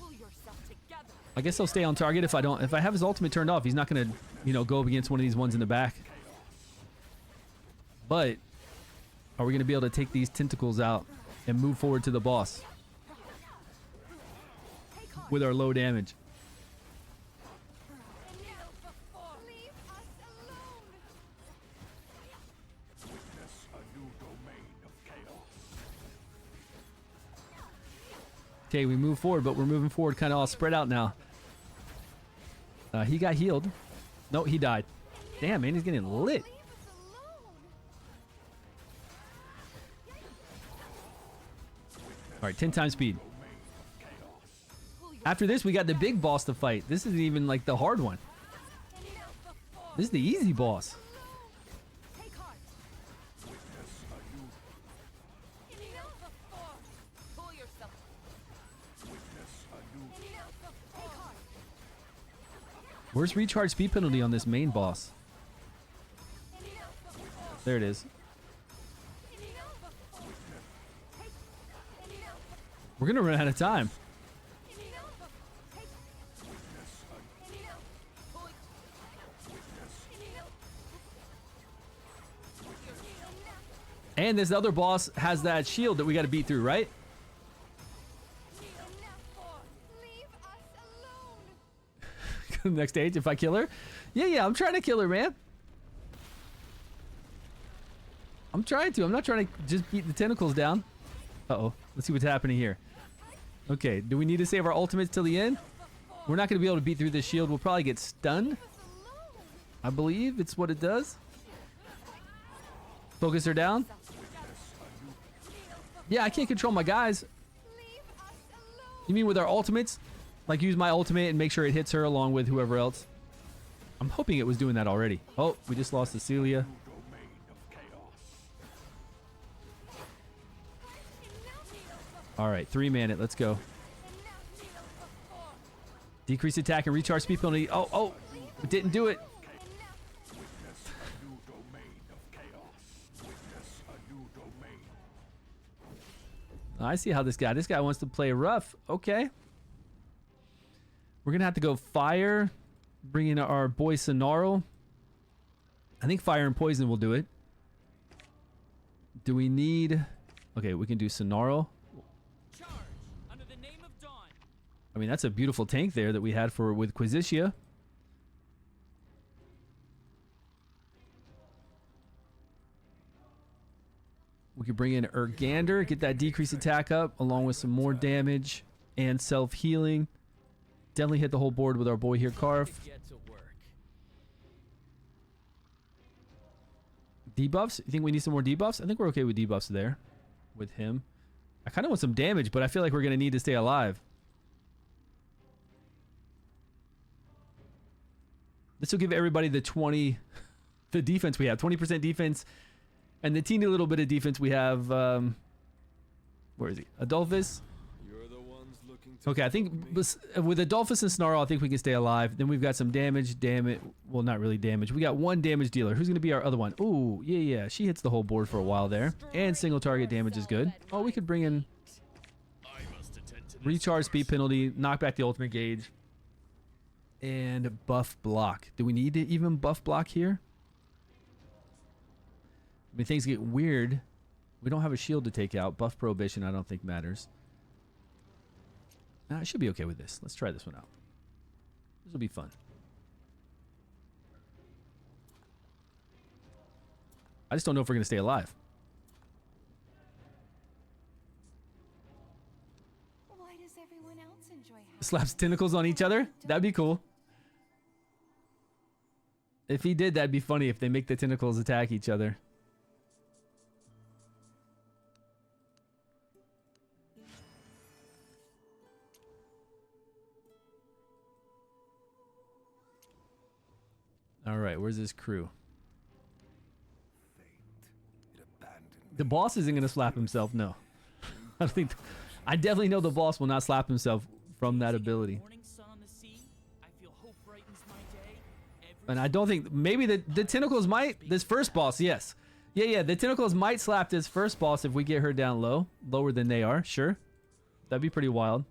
Pull yourself together. I guess he'll stay on target if I have his ultimate turned off. He's not gonna, you know, go up against one of these ones in the back. But are we gonna be able to take these tentacles out and move forward to the boss with our low damage? Leave us alone. Okay, we move forward, but we're moving forward kind of all spread out now. He got healed. No, he died. Damn, man, he's getting lit. Leave us alone. All right, 10 times speed. After this, we got the big boss to fight. This isn't even like the hard one. This is the easy boss. Take heart. Pull yourself. Take heart. Where's recharge speed penalty on this main boss? There it is. We're gonna run out of time. And this other boss has that shield that we got to beat through, right? Leave us alone. Next stage, if I kill her. Yeah, I'm trying to kill her, man. I'm trying to. I'm not trying to just beat the tentacles down. Uh-oh. Let's see what's happening here. Okay, do we need to save our ultimates till the end? We're not going to be able to beat through this shield. We'll probably get stunned. I believe it's what it does. Focus her down. Yeah, I can't control my guys. You mean with our ultimates? Like use my ultimate and make sure it hits her along with whoever else? I'm hoping it was doing that already. Oh, we just lost Cecilia. All right, 3-man it. Let's go. Decrease attack and recharge speed penalty. Oh, it didn't do it. I see how this guy wants to play rough. Okay. We're going to have to go fire, bring in our boy Sonaro. I think fire and poison will do it. Do we need... Okay, we can do Sonaro. Charge under the name of Dawn. I mean, that's a beautiful tank there that we had with Quisitia. We could bring in Urgander, get that decrease attack up, along with some more damage and self-healing. Definitely hit the whole board with our boy here, Karf. Get to work. Debuffs? You think we need some more debuffs? I think we're okay with debuffs there with him. I kind of want some damage, but I feel like we're going to need to stay alive. This will give everybody the defense we have. 20% defense. And the teeny little bit of defense we have, where is he? Adolphus? You're the ones looking to Okay, I think with Adolphus and Snarl, I think we can stay alive. Then we've got some damage. Damn it. Well, not really damage. We got one damage dealer. Who's going to be our other one? Ooh, yeah. She hits the whole board for a while there. And single target damage is good. Oh, we could bring in I must attend to this recharge first. speed penalty, knock back the ultimate gauge, and buff block. Do we need to even buff block here? I mean, things get weird. We don't have a shield to take out. Buff prohibition, I don't think matters. I should be okay with this. Let's try this one out. This will be fun. I just don't know if we're gonna stay alive. Why does everyone else enjoy having Slaps tentacles on each other? That'd be cool. If he did, that'd be funny if they make the tentacles attack each other. All right, where's this crew? The boss isn't gonna slap himself. No, I don't think. I definitely know the boss will not slap himself from that ability. Morning sun on the sea. I feel hope brightens my day. Every And I don't think maybe the tentacles might. This first boss, yes, yeah. The tentacles might slap this first boss if we get her down low, lower than they are. Sure, that'd be pretty wild.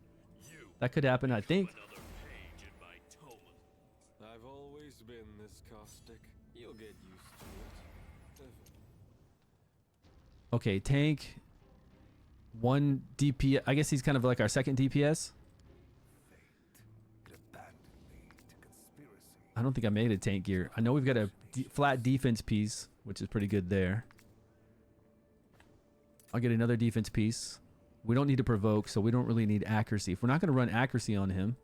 That could happen, I think. Another page in my tome. I've always been this caustic. You'll get used to it. Okay, tank. 1 DP. I guess he's kind of like our second DPS. I don't think I made a tank gear. I know we've got a flat defense piece, which is pretty good there. I'll get another defense piece. We don't need to provoke, so we don't really need accuracy. If we're not going to run accuracy on him,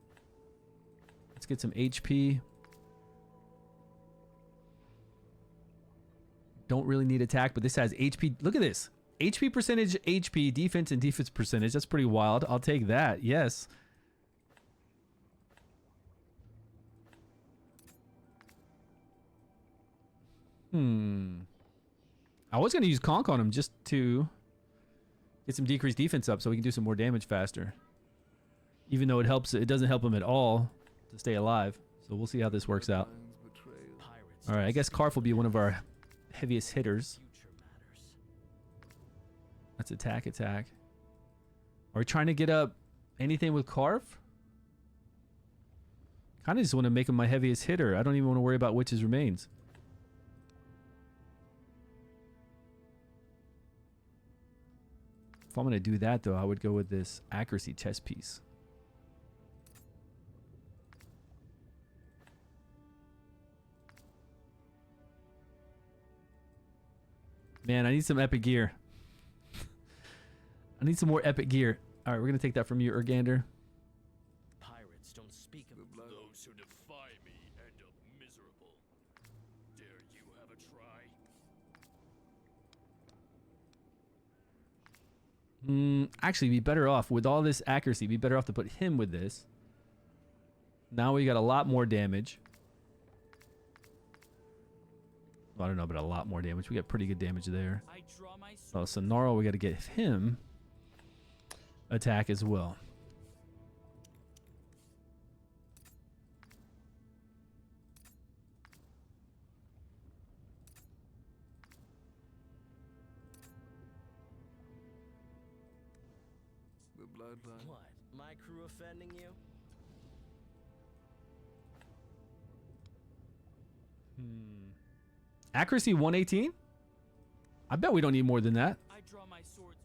let's get some HP. Don't really need attack, but this has HP. Look at this. HP percentage, HP, defense, and defense percentage. That's pretty wild. I'll take that. Yes. I was going to use Conk on him just to get some decreased defense up so we can do some more damage faster. Even though it helps, it doesn't help him at all to stay alive. So we'll see how this works out. pirates. All right, I guess Karf will be one of our heaviest hitters. Future matters. That's attack. Are we trying to get up anything with Karf? Kind of just want to make him my heaviest hitter. I don't even want to worry about Witch's Remains. If I'm going to do that, though, I would go with this accuracy chess piece. Man, I need some epic gear. I need some more epic gear. All right, we're going to take that from you, Urgander. Pirates don't speak of Those who defy me end up miserable. Dare you have a try? Actually, be better off with all this accuracy. Be better off to put him with this. Now we got a lot more damage. Well, I don't know about a lot more damage. We got pretty good damage there. I draw my sword. Oh, so Gnarl, we got to get him attack as well. The bloodline. What? My crew offending you? Accuracy 118? I bet we don't need more than that. I draw my swords.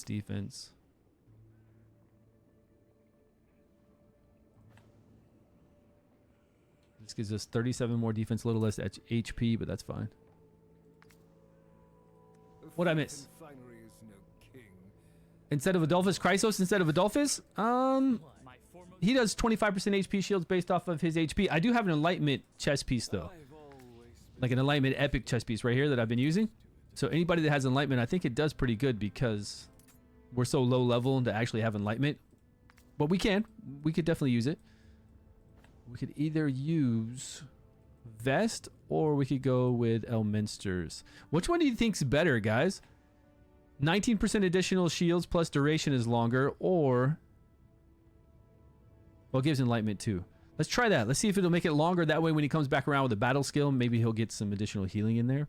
Defense. This gives us 37 more defense, a little less HP, but that's fine. What'd I miss? Instead of Adolphus, Chrysos instead of Adolphus? My foremost. He does 25% HP shields based off of his HP. I do have an Enlightenment chess piece, though. Like an Enlightenment epic chess piece right here that I've been using. So anybody that has Enlightenment, I think it does pretty good because we're so low level to actually have Enlightenment. But we could definitely use it. We could either use Vest or we could go with Elminster's. Which one do you think's better, guys? 19% additional shields plus duration is longer, or well, it gives Enlightenment too. Let's try that. Let's see if it'll make it longer. That way when he comes back around with a battle skill, maybe he'll get some additional healing in there.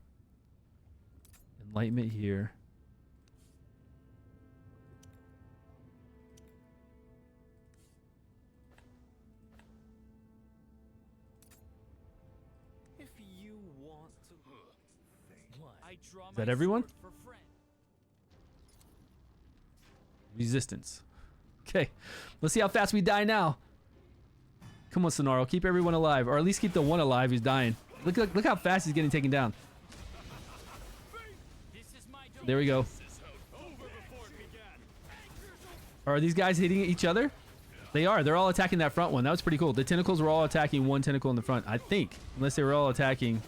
Enlightenment here. If you want to I draw Is that my everyone? sword for friend. Resistance. Okay, let's see how fast we die now. Come on, Sonaro, keep everyone alive, or at least keep the one alive who's dying. Look how fast he's getting taken down. This is my domain. There we go. Are these guys hitting each other? They are. They're all attacking that front one. That was pretty cool. The tentacles were all attacking one tentacle in the front, I think. Unless they were all attacking...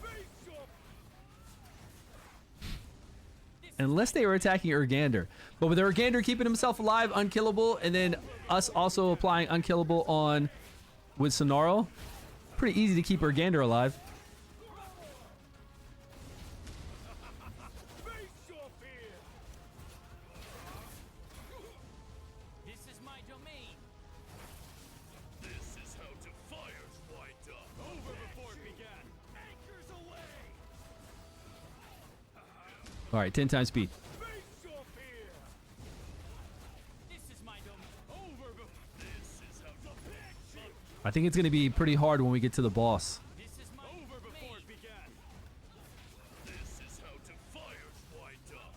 Unless they were attacking Urgander. But with Urgander keeping himself alive, unkillable, and then us also applying unkillable on with Sonaro, pretty easy to keep Urgander alive. This is my domain. This is how defiers wind up. Over before it began. Anchors away. All right, 10 times speed. Face off here. This is my domain. Over before. This is how the bitch. I think it's going to be pretty hard when we get to the boss. This is my Over before domain. it began. This is how defiers wind up.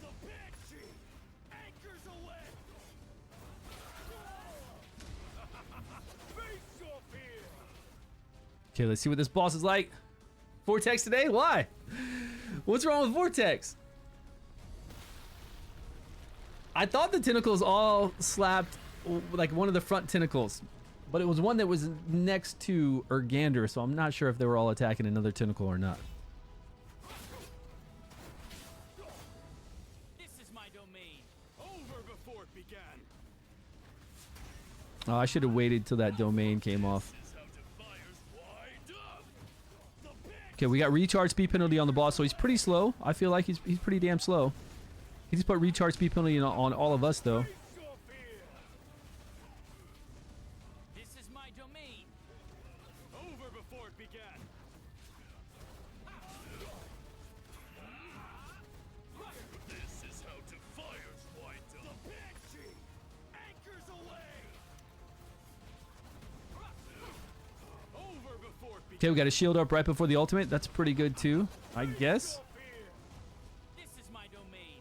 The banshee. Anchors away. Face off here. Okay, let's see what this boss is like. Vortex today? Why? What's wrong with Vortex? I thought the tentacles all slapped like one of the front tentacles, but it was one that was next to Urgander, so I'm not sure if they were all attacking another tentacle or not. This is my domain. Over before it began. Oh, I should have waited till that domain came off. This is how defiers wind up. The bitch. Okay, we got recharge speed penalty on the boss, so he's pretty slow. I feel like he's pretty damn slow. He just put recharge speed penalty on all of us, though. Face off here. This is my domain. Over before it began. This is how defiers wind up. The banshee. Anchors away. Over before it began. Okay, we got a shield up right before the ultimate. That's pretty good, too, I guess. Off here. This is my domain.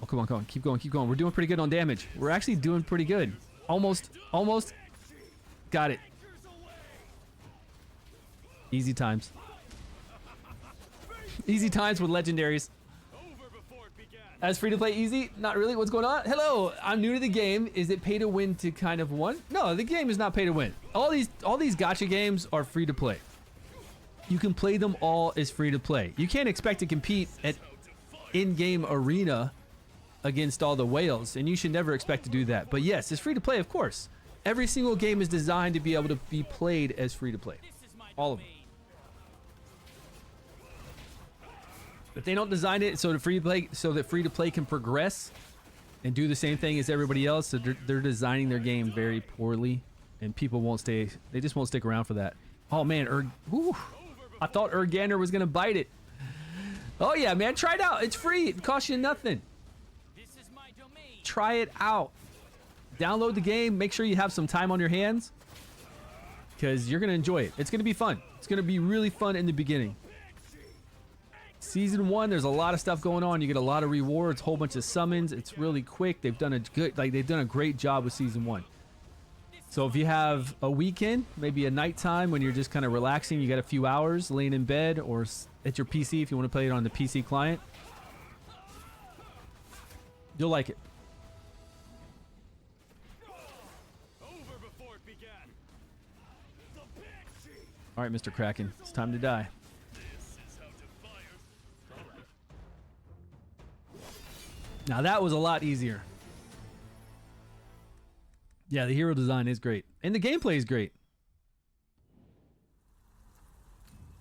Oh, come on, come on. Keep going, keep going. We're doing pretty good on damage. We're actually doing pretty good. Almost, almost. Got it. Anchors away. Easy times. Easy times with legendaries. Over before it began. As free to play easy? Not really. What's going on? Hello, I'm new to the game. Is it pay to win to kind of won? No, the game is not pay to win. All these gacha games are free to play. You can play them all as free to play. You can't expect to compete at in-game arena against all the whales, and you should never expect to do that. But yes, it's free to play, of course. Every single game is designed to be able to be played as free to play. This is my All of domain. them. If they don't design it so that free to play can progress and do the same thing as everybody else, so they're designing their game very poorly, and people won't stay. They just won't stick around for that. Oh man, I thought Urgander was gonna bite it. Oh yeah, man, try it out. It's free. It costs you nothing. This is my domain. Try it out. Download the game. Make sure you have some time on your hands, because you're gonna enjoy it. It's gonna be fun. It's gonna be really fun in the beginning. Season 1, there's a lot of stuff going on. You get a lot of rewards, whole bunch of summons. It's really quick. They've done a great job with Season 1. So if you have a weekend, maybe a nighttime when you're just kind of relaxing, you got a few hours laying in bed or at your PC if you want to play it on the PC client, you'll like it. Over before it began. The banshee. All right, Mr. Kraken, it's time to die. This is how defiers. Now that was a lot easier. Yeah, the hero design is great. And the gameplay is great.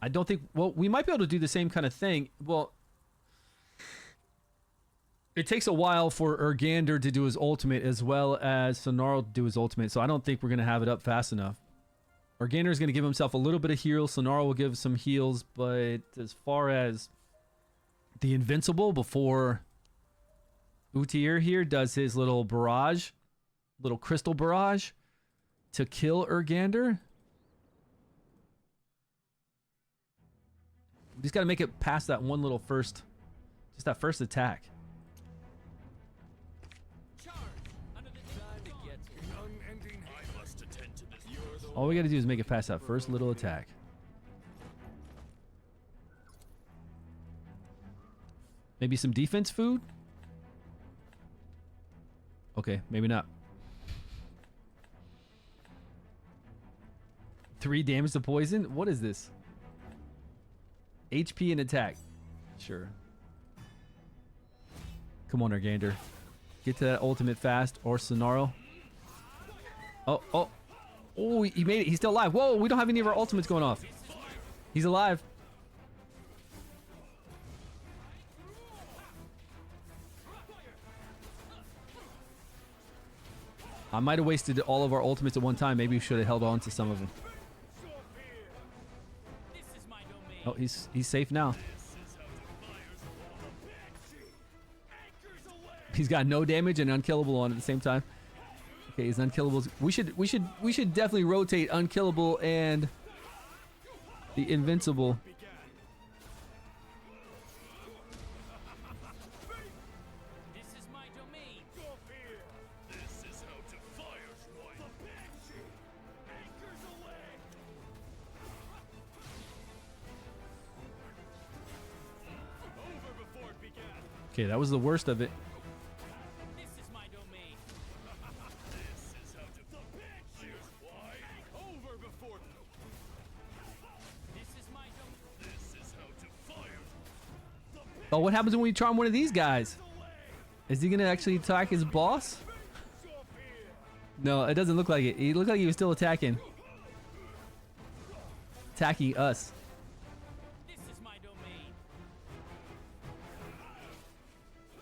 I don't think... Well, we might be able to do the same kind of thing. Well, it takes a while for Urgander to do his ultimate as well as Sonaro to do his ultimate. So I don't think we're going to have it up fast enough. Urgander is going to give himself a little bit of heal. Sonaro will give some heals. But as far as the Invincible before Utyr here does his little barrage... little crystal barrage to kill Urgander, We just got to make it past that one little first, just that first attack. Charge! Under the Time to get to it. Unending. I must attend to this. You're the All we got to do is make it past that first little attack. Maybe some defense food? Okay, maybe not. 3 damage to poison? What is this? HP and attack. Sure. Come on, Argander. Get to that ultimate fast, or Sonaro. Oh, oh. Oh, he made it. He's still alive. Whoa, we don't have any of our ultimates going off. He's alive. I might have wasted all of our ultimates at one time. Maybe we should have held on to some of them. This is my domain. Oh, he's safe now. He's got no damage and unkillable on at the same time. Okay, he's unkillable. We should definitely rotate unkillable and the invincible. This is my domain. This is how to fire's right. The Banshee anchors away. Over before it began. Okay, that was the worst of it. This is my domain. This is how to. The Banshee's wide. Over before. This is my domain. This is how to fire. The Oh, what happens when we charm one of these guys? Is he gonna actually attack his boss? No, it doesn't look like it. He looked like he was still attacking. Attacking us. This is my domain.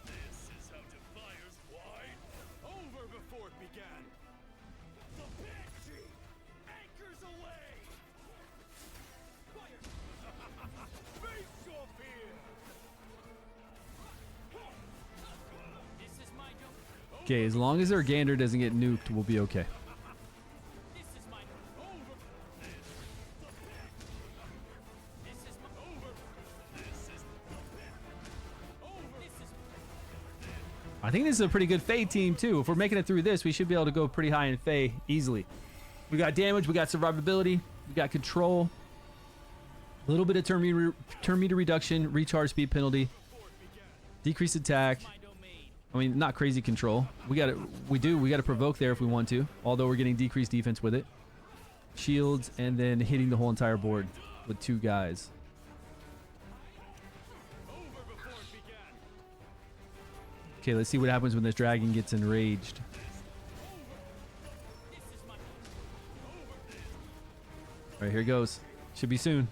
This is how to fire's wide. Over before it began. The Banshee anchors away. Fire. Face off here. This is my domain. Okay, as long as our gander doesn't get nuked, we'll be okay. This is my over. This is my over. This is Over. This is I think this is a pretty good Fae team too. If we're making it through this, we should be able to go pretty high in Fae easily. We got damage, we got survivability, we got control, a little bit of turn meter reduction, recharge speed penalty, decreased attack. my domain. I mean, not crazy control. We got to provoke there if we want to, although we're getting decreased defense with it. Shields, and then hitting the whole entire board with 2 guys. Okay, let's see what happens when this dragon gets enraged. This is my All right, here it goes. Should be soon.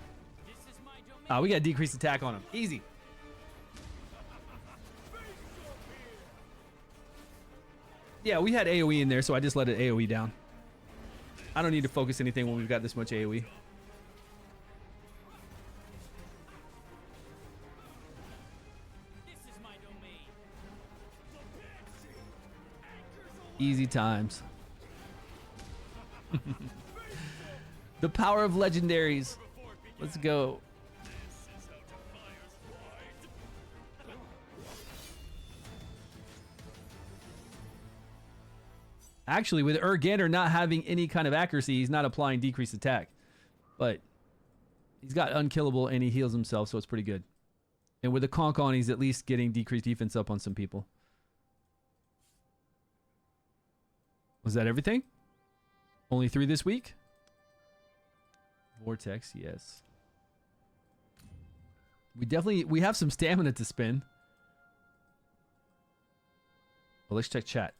This is my domain. Ah, we got decreased attack on him. Easy. Yeah, we had AoE in there, so I just let it AoE down. I don't need to focus anything when we've got this much AoE. This is my domain. Easy times. The power of legendaries. Let's go. Actually, with Urgander not having any kind of accuracy, he's not applying decreased attack. But he's got unkillable and he heals himself, so it's pretty good. And with the Conk on, he's at least getting decreased defense up on some people. Was that everything? Only 3 this week? Vortex, yes. We have some stamina to spend. Well, let's check chat.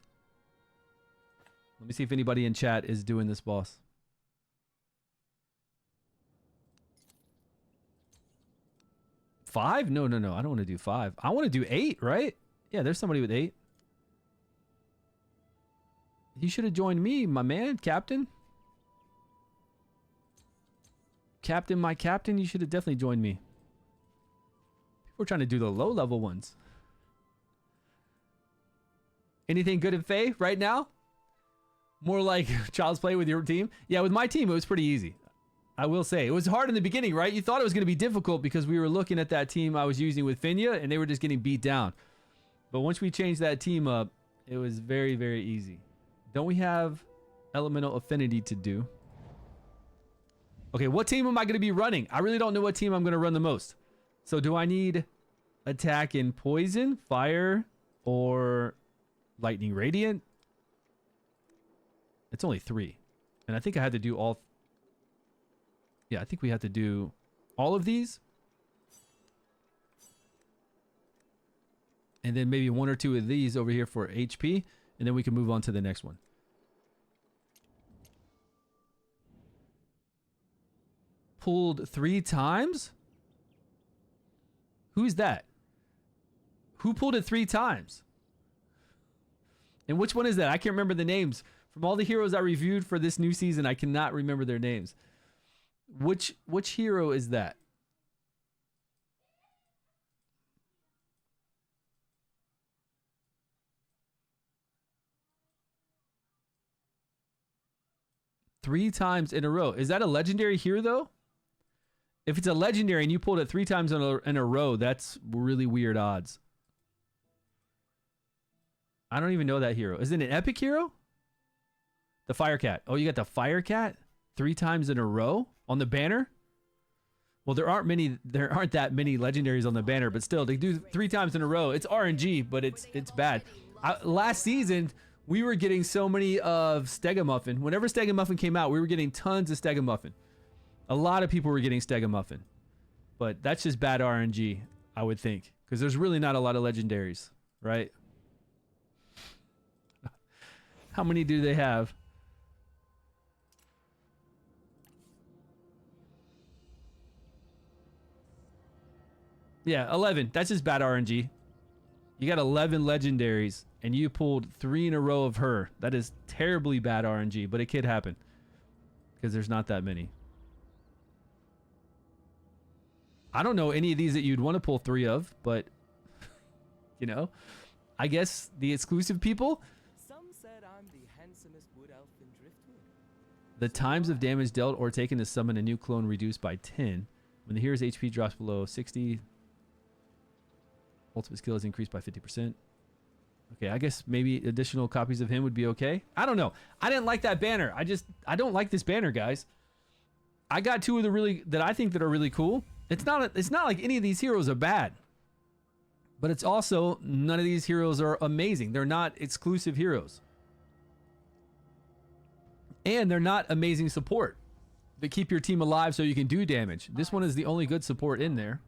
Let me see if anybody in chat is doing this boss. Five? No. I don't want to do 5. I want to do 8, right? Yeah, there's somebody with 8. You should have joined me, my man, Captain. My captain, you should have definitely joined me. People are trying to do the low level ones. Anything good in Fae right now? More like Child's Play with your team? Yeah, with my team, it was pretty easy. I will say it was hard in the beginning, right? You thought it was going to be difficult because we were looking at that team I was using with Finya and they were just getting beat down. But once we changed that team up, it was very, very easy. Don't we have elemental affinity to do? Okay, what team am I going to be running? I really don't know what team I'm going to run the most. So do I need attack in poison, fire, or lightning radiant? It's only 3. And I think I had to do all... Yeah, I think we have to do all of these. And then maybe 1 or 2 of these over here for HP. And then we can move on to the next one. Pulled 3 times? Who's that? Who pulled it 3 times? And which one is that? I can't remember the names. From all the heroes I reviewed for this new season, I cannot remember their names. Which hero is that? Three times in a row. Is that a legendary hero though? If it's a legendary and you pulled it 3 times in a row, that's really weird odds. I don't even know that hero. Is it an epic hero? The Fire Cat. Oh, you got the Fire Cat 3 times in a row on the banner? Well, there aren't that many legendaries on the banner, but still, they do 3 times in a row. It's RNG, but it's bad. Last season, we were getting so many of Stegamuffin. Whenever Stegamuffin came out, we were getting tons of Stegamuffin. A lot of people were getting Stegamuffin. But that's just bad RNG, I would think. Because there's really not a lot of legendaries, right? How many do they have? Yeah, 11. That's just bad RNG. You got 11 legendaries, and you pulled 3 in a row of her. That is terribly bad RNG, but it could happen. Because there's not that many. I don't know any of these that you'd want to pull 3 of, but... you know? I guess the exclusive people... Some said I'm the handsomest wood elf in Driftwood. The times of damage dealt or taken to summon a new clone reduced by 10. When the hero's HP drops below 60... ultimate skill is increased by 50%. Okay, I guess maybe additional copies of him would be okay. I don't know. I didn't like that banner. I don't like this banner, guys. I got 2 of the that I think that are really cool. It's not like any of these heroes are bad. But it's also none of these heroes are amazing. They're not exclusive heroes. And they're not amazing support that keep your team alive so you can do damage. This one is the only good support in there.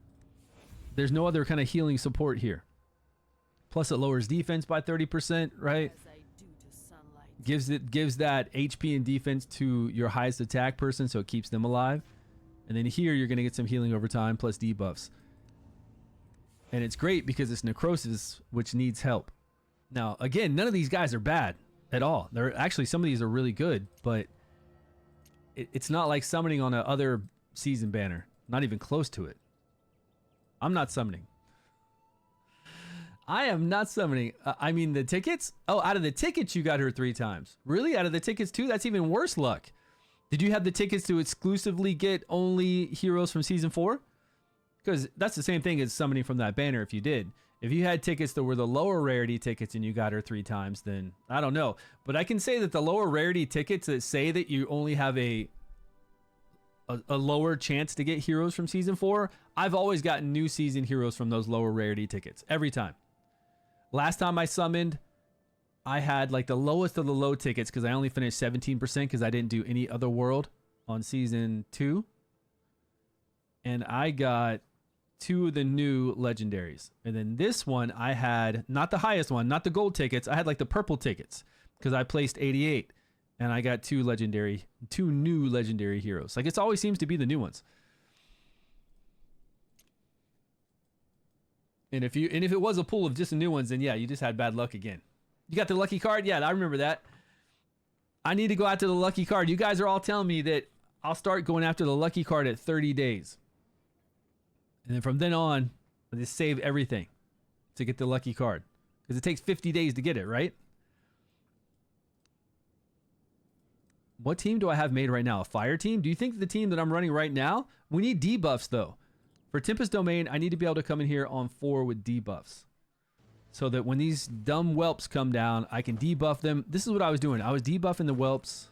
There's no other kind of healing support here. Plus it lowers defense by 30%, right? Gives that HP and defense to your highest attack person so it keeps them alive. And then here you're going to get some healing over time plus debuffs. And it's great because it's necrosis, which needs help. Now, again, none of these guys are bad at all. They're actually, some of these are really good, but it's not like summoning on a other season banner. Not even close to it. I'm not summoning. I am not summoning. I mean, the tickets? Oh, out of the tickets, you got her 3 times. Really? Out of the tickets, too? That's even worse luck. Did you have the tickets to exclusively get only heroes from Season 4? Because that's the same thing as summoning from that banner if you did. If you had tickets that were the lower rarity tickets and you got her 3 times, then I don't know. But I can say that the lower rarity tickets that say that you only have a lower chance to get heroes from Season 4, I've always gotten new season heroes from those lower rarity tickets. Every time. Last time I summoned, I had like the lowest of the low tickets because I only finished 17% because I didn't do any other world on Season 2. And I got 2 of the new legendaries. And then this one I had, not the highest one, not the gold tickets. I had like the purple tickets because I placed 88. And I got 2 new legendary heroes. Like it always seems to be the new ones. And if it was a pool of just the new ones, then yeah, you just had bad luck again. You got the lucky card? Yeah, I remember that. I need to go after the lucky card. You guys are all telling me that I'll start going after the lucky card at 30 days. And then from then on, I just save everything to get the lucky card. Because it takes 50 days to get it, right? What team do I have made right now? A fire team? Do you think the team that I'm running right now? We need debuffs though. For Tempest Domain, I need to be able to come in here on 4 with debuffs. So that when these dumb whelps come down, I can debuff them. This is what I was doing. I was debuffing the whelps.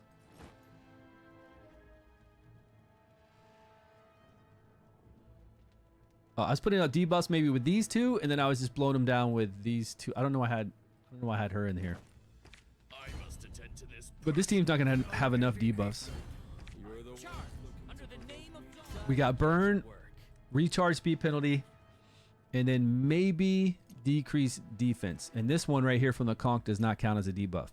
I was putting out debuffs maybe with these two, and then I was just blowing them down with these two. I don't know. I had her in here. I must attend to this. But this team's not gonna have enough debuffs. You're the one Charge under the name of dawn. We got burn, recharge speed penalty, and then maybe decrease defense. And this one right here from the conch does not count as a debuff.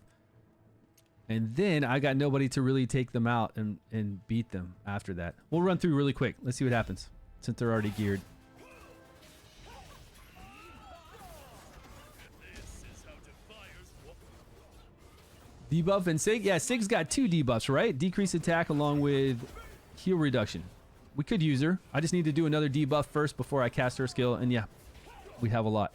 And then I got nobody to really take them out and beat them after that. We'll run through really quick. Let's see what happens since they're already geared. This is how defiers walk. Debuff and Sig. Yeah, Sig's got 2 debuffs, right? Decrease attack along with heal reduction. We could use her. I just need to do another debuff first before I cast her skill. And yeah, we have a lot.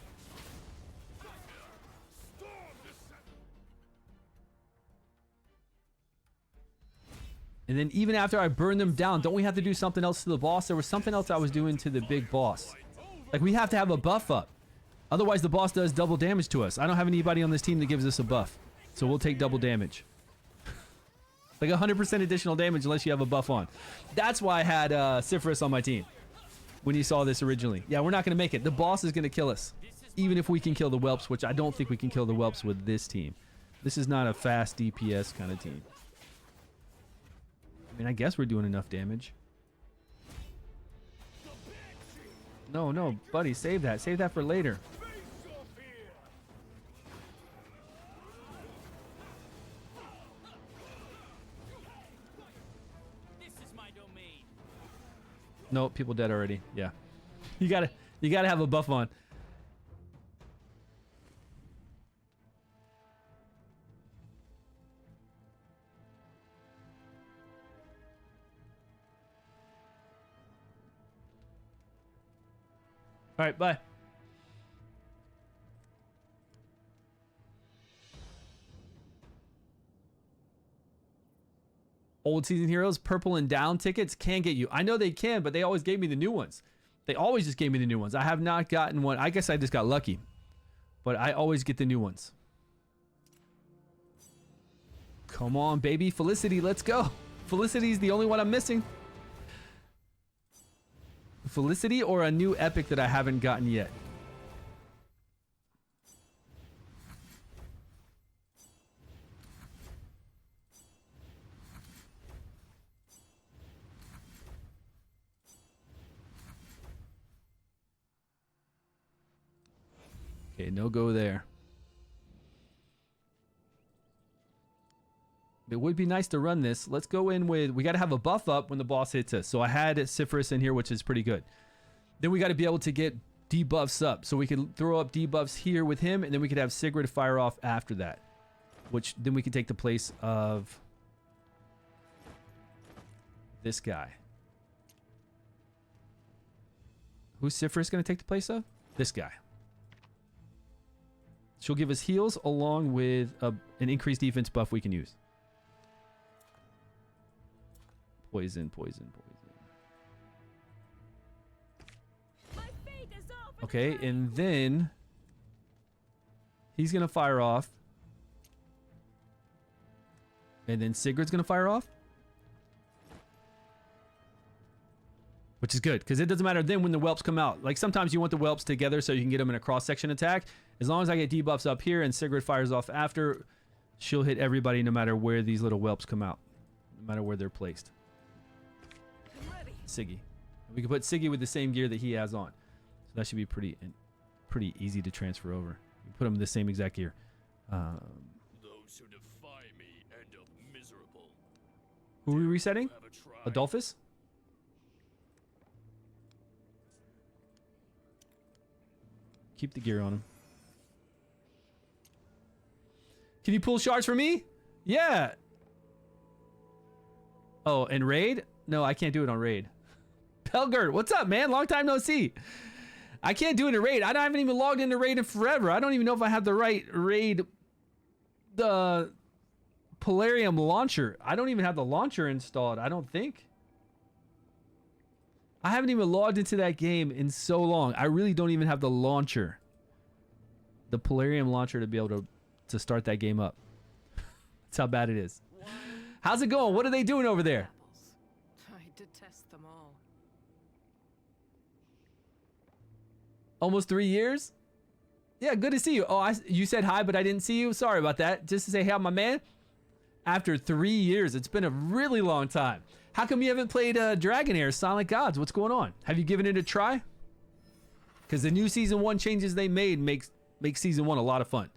And then even after I burn them down, don't we have to do something else to the boss? There was something else I was doing to the big boss. Like we have to have a buff up. Otherwise the boss does double damage to us. I don't have anybody on this team that gives us a buff. So we'll take double damage. Like 100% additional damage unless you have a buff on. That's why I had Cypherus on my team when you saw this originally. Yeah, we're not going to make it. The boss is going to kill us. Even if we can kill the whelps, which I don't think we can kill the whelps with this team. This is not a fast DPS kind of team. I mean, I guess we're doing enough damage. No, no, buddy, save that. Save that for later. This is my domain. No, people dead already. Yeah. You gotta have a buff on. All right, bye. Old season heroes, purple and down tickets can get you. I know they can, but they always gave me the new ones. They always just gave me the new ones. I have not gotten one. I guess I just got lucky, but I always get the new ones. Come on, baby. Felicity, let's go. Felicity's the only one I'm missing. Felicity or a new epic that I haven't gotten yet. Okay, no go there. It would be nice to run this. Let's go in with, we got to have a buff up when the boss hits us. So I had Cypherus in here, which is pretty good. Then we got to be able to get debuffs up. So we could throw up debuffs here with him, and then we could have Sigrid fire off after that. Which then we could take the place of this guy. Who's Cypherus going to take the place of? This guy. She'll give us heals along with an increased defense buff we can use. Poison, poison, poison. My fate is over. Okay, and then he's going to fire off. And then Sigurd's going to fire off. Which is good, because it doesn't matter then when the whelps come out. Like sometimes you want the whelps together so you can get them in a cross-section attack. As long as I get debuffs up here and Sigrid fires off after, she'll hit everybody no matter where these little whelps come out. No matter where they're placed. Siggy. We can put Siggy with the same gear that he has on. So that should be pretty easy to transfer over. You put him in the same exact gear. Those who defy me end up miserable. Who are we resetting? Have a try. Adolphus? Keep the gear on him. Can you pull shards for me? Yeah. Oh, and raid? No, I can't do it on raid. Pelgert, what's up, man? Long time no see. I can't do it in raid. I haven't even logged into raid in forever. I don't even know if I have the right raid Polarium launcher. I don't even have the launcher installed, I don't think. I haven't even logged into that game in so long. I really don't even have the launcher. The Polarium launcher to be able to start that game up. That's how bad it is. How's it going? What are they doing over there? I detest them all. Almost 3 years? Yeah, good to see you. Oh, you said hi, but I didn't see you. Sorry about that. Just to say, hey, my man. After 3 years, it's been a really long time. How come you haven't played Dragonheir Silent Gods? What's going on? Have you given it a try? Because the new season 1 changes they made makes season 1 a lot of fun.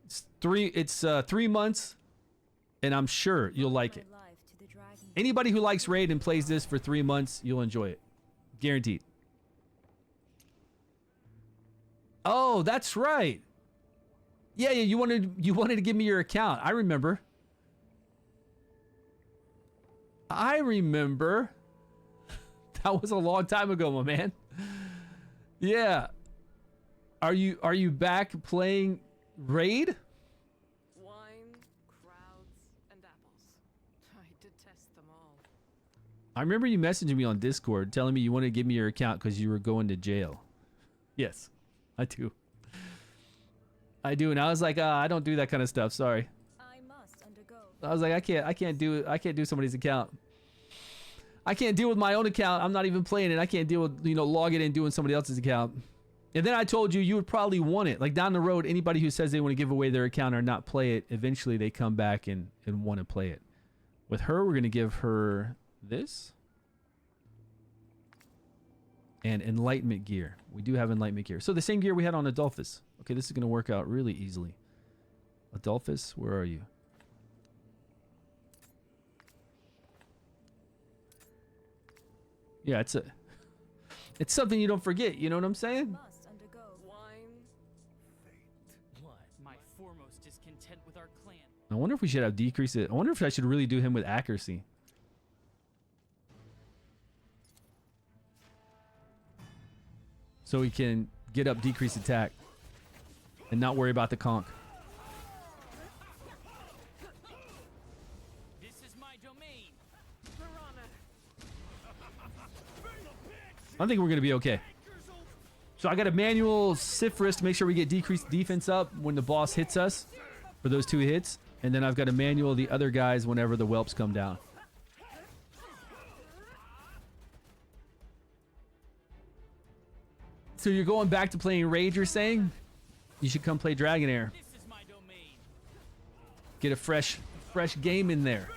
It's 3 months, and I'm sure you'll like it. Anybody who likes Raid and plays this for 3 months, you'll enjoy it. Guaranteed. Oh, that's right. Yeah, you wanted to give me your account. I remember. That was a long time ago, my man. Yeah. Are you back playing Raid? Wine, crowds, and apples. I detest them all. I remember you messaging me on Discord telling me you wanted to give me your account because you were going to jail. Yes, I do. And I was like, I don't do that kind of stuff. Sorry. I must undergo. I was like, I can't do somebody's account. I can't deal with my own account. I'm not even playing it. I can't deal with, logging in doing somebody else's account. And then I told you would probably want it. Like down the road, anybody who says they want to give away their account or not play it, eventually they come back and want to play it. With her, we're going to give her this. And Enlightenment gear. We do have Enlightenment gear. So the same gear we had on Adolphus. Okay, this is going to work out really easily. Adolphus, where are you? Yeah, it's something you don't forget, you know what I'm saying? Must undergo. Wine. What? My foremost discontent with our clan. I wonder if we should have decreased it. I wonder if I should really do him with accuracy. So he can get up decreased attack and not worry about the conch. This is my domain. I think we're going to be okay. So I got a manual Sifris to make sure we get decreased defense up when the boss hits us for those 2 hits. And then I've got a manual the other guys whenever the whelps come down. So you're going back to playing Raid, you're saying? You should come play Dragonheir. This is my domain. Get a fresh game in there.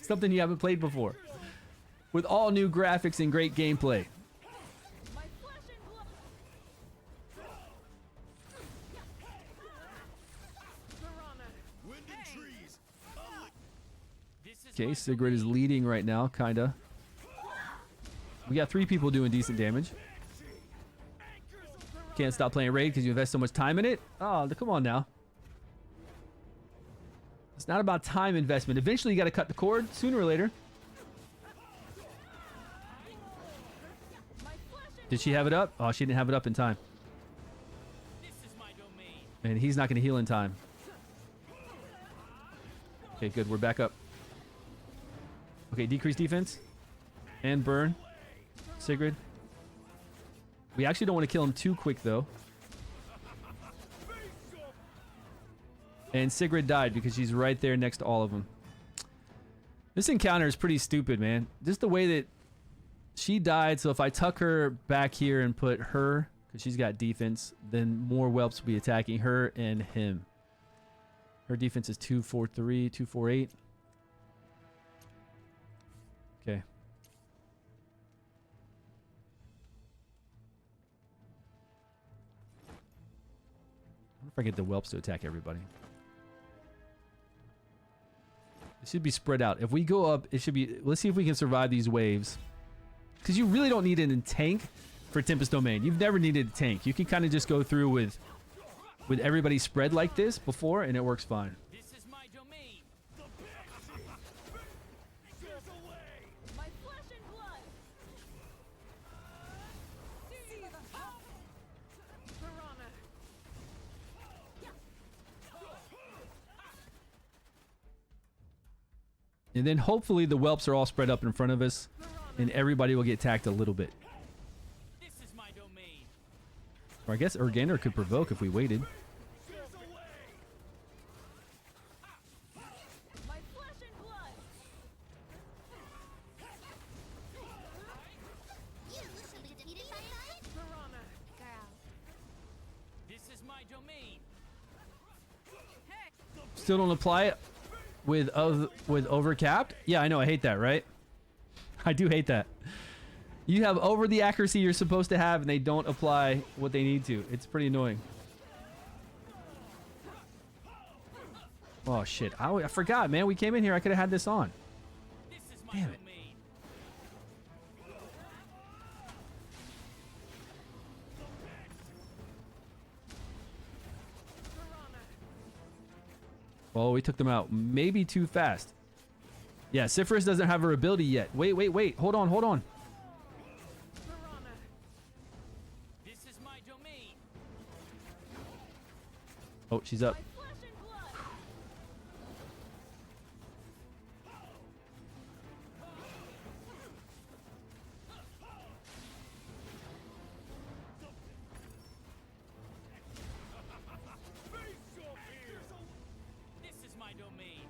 Something you haven't played before. With all new graphics and great gameplay. My flesh and blood. Wind and trees. This is Okay, my Sigrid is leading right now, kinda. We got 3 people doing decent damage. Can't stop playing Raid because you invest so much time in it? Oh, come on now. It's not about time investment. Eventually you got to cut the cord, sooner or later. Did she have it up? Oh, she didn't have it up in time. This is my domain. And he's not going to heal in time. Okay, good. We're back up. Okay, decrease defense. And burn. Sigrid. We actually don't want to kill him too quick, though. And Sigrid died because she's right there next to all of them. This encounter is pretty stupid, man. Just the way that she died. So if I tuck her back here and put her, because she's got defense, then more whelps will be attacking her and him. Her defense is 243, 248. Okay. If I get the whelps to attack everybody. It should be spread out. If we go up, it should be... Let's see if we can survive these waves. Because you really don't need it in tank for Tempest Domain. You've never needed a tank. You can kind of just go through with everybody spread like this before, and it works fine. This is my domain. My flesh and blood. See the hope. Piranha. And then hopefully the whelps are all spread up in front of us and everybody will get tacked a little bit. This is my domain. Or I guess Organder could provoke if we waited. My flesh and blood. Piranha. This is my domain. Still don't apply it with overcapped? Yeah, I know. I hate that, right? I do hate that. You have over the accuracy you're supposed to have and they don't apply what they need to. It's pretty annoying. Oh shit. I forgot, man. We came in here. I could have had this on. This is my Damn it. domain. Oh, we took them out. Maybe too fast. Yeah, Cypherus doesn't have her ability yet. Wait. Hold on. Piranha. This is my domain. Oh, she's up. My flesh and blood. This is my domain.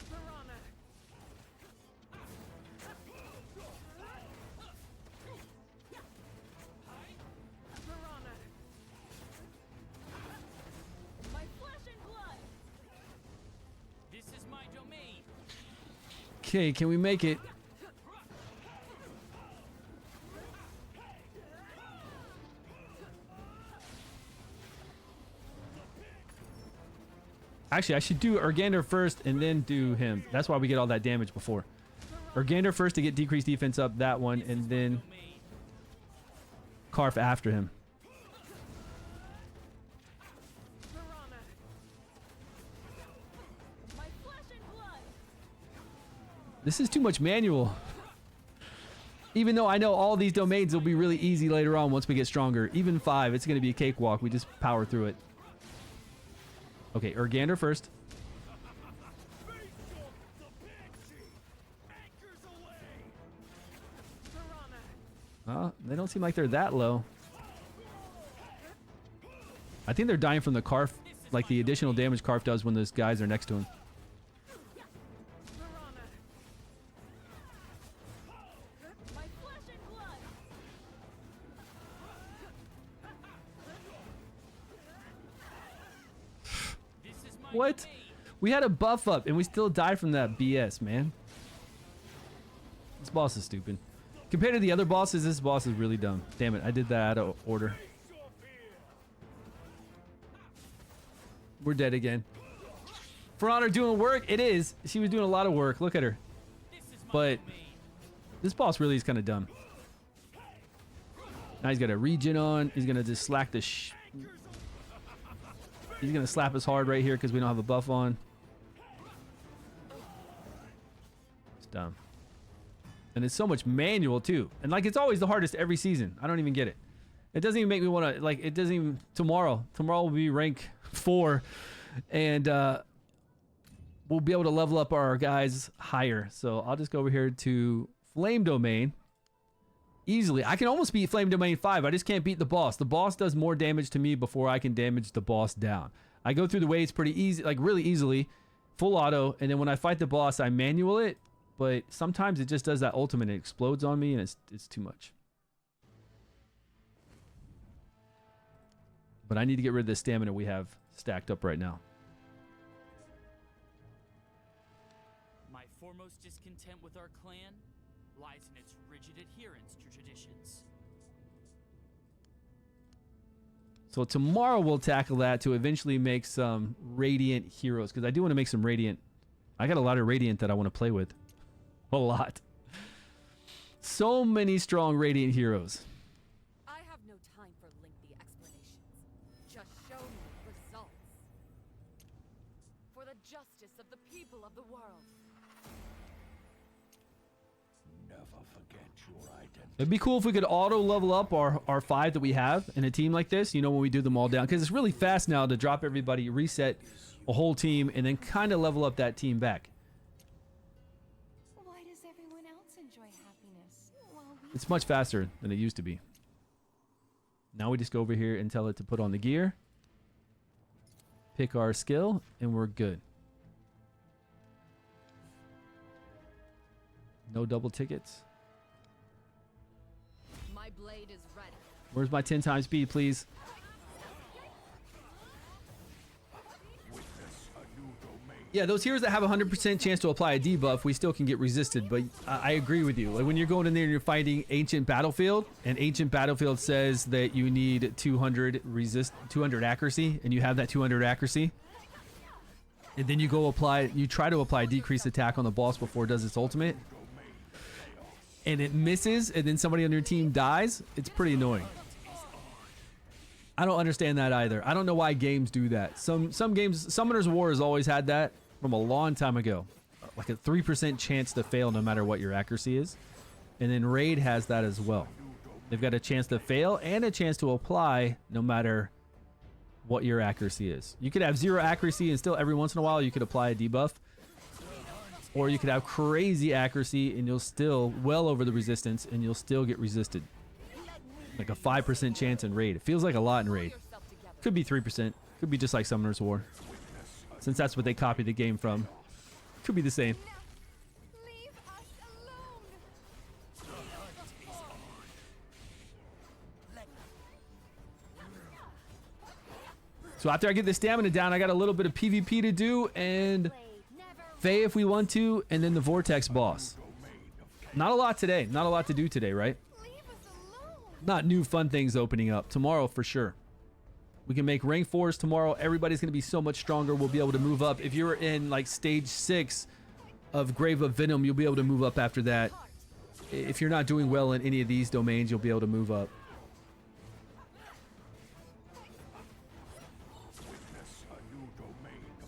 Piranha. Piranha. My flesh and blood. This is my domain. Okay, can we make it? Actually, I should do Organder first and then do him. That's why we get all that damage before. Organder first to get decreased defense up, that one, and then Domain. Karf after him. Piranha. My flesh and blood. This is too much manual. Even though I know all these domains will be really easy later on once we get stronger. Even 5, it's going to be a cakewalk. We just power through it. Okay, Organder first. They don't seem like they're that low. I think they're dying from the Karf, like the additional damage Karf does when those guys are next to him. Piranha. My flesh and blood. This is my What? domain. We had a buff up and we still died from that BS, man. This boss is stupid. Compared to the other bosses, this boss is really dumb. Damn it, I did that out of order. We're dead again. For Honor doing work? It is. She was doing a lot of work. Look at her. This is my But domain. this boss really is kind of dumb. Now he's got a regen on. He's going to just slack the He's going to slap us hard right here because we don't have a buff on. It's dumb. And it's so much manual too. And like it's always the hardest every season. I don't even get it. It doesn't even make me want to, like, it doesn't even, tomorrow will be rank 4 and we'll be able to level up our guys higher. So I'll just go over here to Flame Domain. Easily. I can almost beat Flame Domain 5. I just can't beat the boss. The boss does more damage to me before I can damage the boss down. I go through the waves pretty easy, like really easily, full auto, and then when I fight the boss, I manual it, but sometimes it just does that ultimate. It explodes on me, and it's too much. But I need to get rid of the stamina we have stacked up right now. My foremost discontent with our clan lies in its rigid adherence to traditions. So tomorrow we'll tackle that to eventually make some Radiant heroes, because I do want to make some Radiant. I got a lot of Radiant that I want to play with. A lot. So many strong Radiant heroes. I have no time for lengthy explanations. Just show me results. For the justice of the people of the world. Never forget your identity. It'd be cool if we could auto level up our 5 that we have in a team like this, you know, when we do them all down. Because it's really fast now to drop everybody, reset a whole team, and then kind of level up that team back. It's much faster than it used to be. Now we just go over here and tell it to put on the gear. Pick our skill, and we're good. No double tickets. My blade is ready. Where's my 10 times speed, please? Yeah, those heroes that have a 100% chance to apply a debuff, we still can get resisted, but I agree with you. Like when you're going in there and you're fighting Ancient Battlefield, and Ancient Battlefield says that you need 200 accuracy, and you have that 200 accuracy, and then you try to apply decreased attack on the boss before it does its ultimate, and it misses, and then somebody on your team dies, it's pretty annoying. I don't understand that either. I don't know why games do that. Some games, Summoner's War has always had that from a long time ago. Like a 3% chance to fail no matter what your accuracy is. And then Raid has that as well. They've got a chance to fail and a chance to apply no matter what your accuracy is. You could have 0 accuracy and still every once in a while you could apply a debuff. Or you could have crazy accuracy and you'll still well over the resistance and you'll still get resisted. Like a 5% chance in Raid. It feels like a lot in Raid. Could be 3%. Could be just like Summoner's War. Since that's what they copied the game from. Could be the same. Leave us alone. So after I get the stamina down, I got a little bit of PvP to do and Faye if we want to, and then the Vortex boss. Not a lot today. Not a lot to do today, right? Not new fun things opening up. Tomorrow for sure. We can make rank 4s tomorrow. Everybody's going to be so much stronger. We'll be able to move up. If you're in like stage 6 of Grave of Venom, you'll be able to move up after that. If you're not doing well in any of these domains, you'll be able to move up.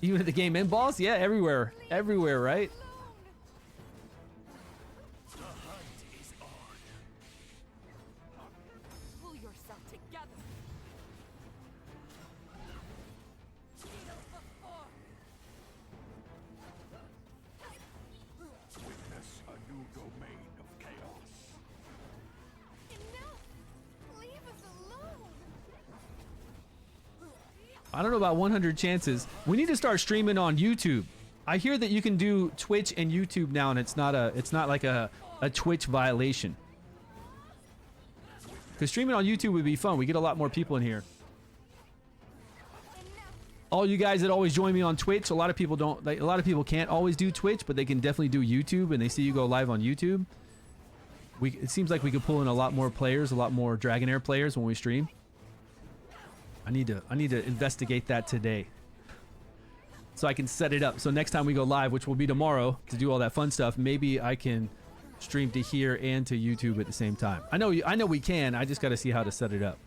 Even at the game end boss? Yeah, everywhere. Everywhere, right? Pull yourself together. Leave us alone. I don't know about 100 chances. We need to start streaming on YouTube. I hear that you can do Twitch and YouTube now, and it's not like a Twitch violation. Because streaming on YouTube would be fun. We get a lot more people in here. All you guys that always join me on Twitch, a lot of people don't. A lot of people can't always do Twitch, but they can definitely do YouTube, and they see you go live on YouTube. It seems like we could pull in a lot more players, a lot more Dragonheir players when we stream. I need to investigate that today, so I can set it up. So next time we go live, which will be tomorrow, to do all that fun stuff, maybe I can stream to here and to YouTube at the same time. I know we can. I just got to see how to set it up.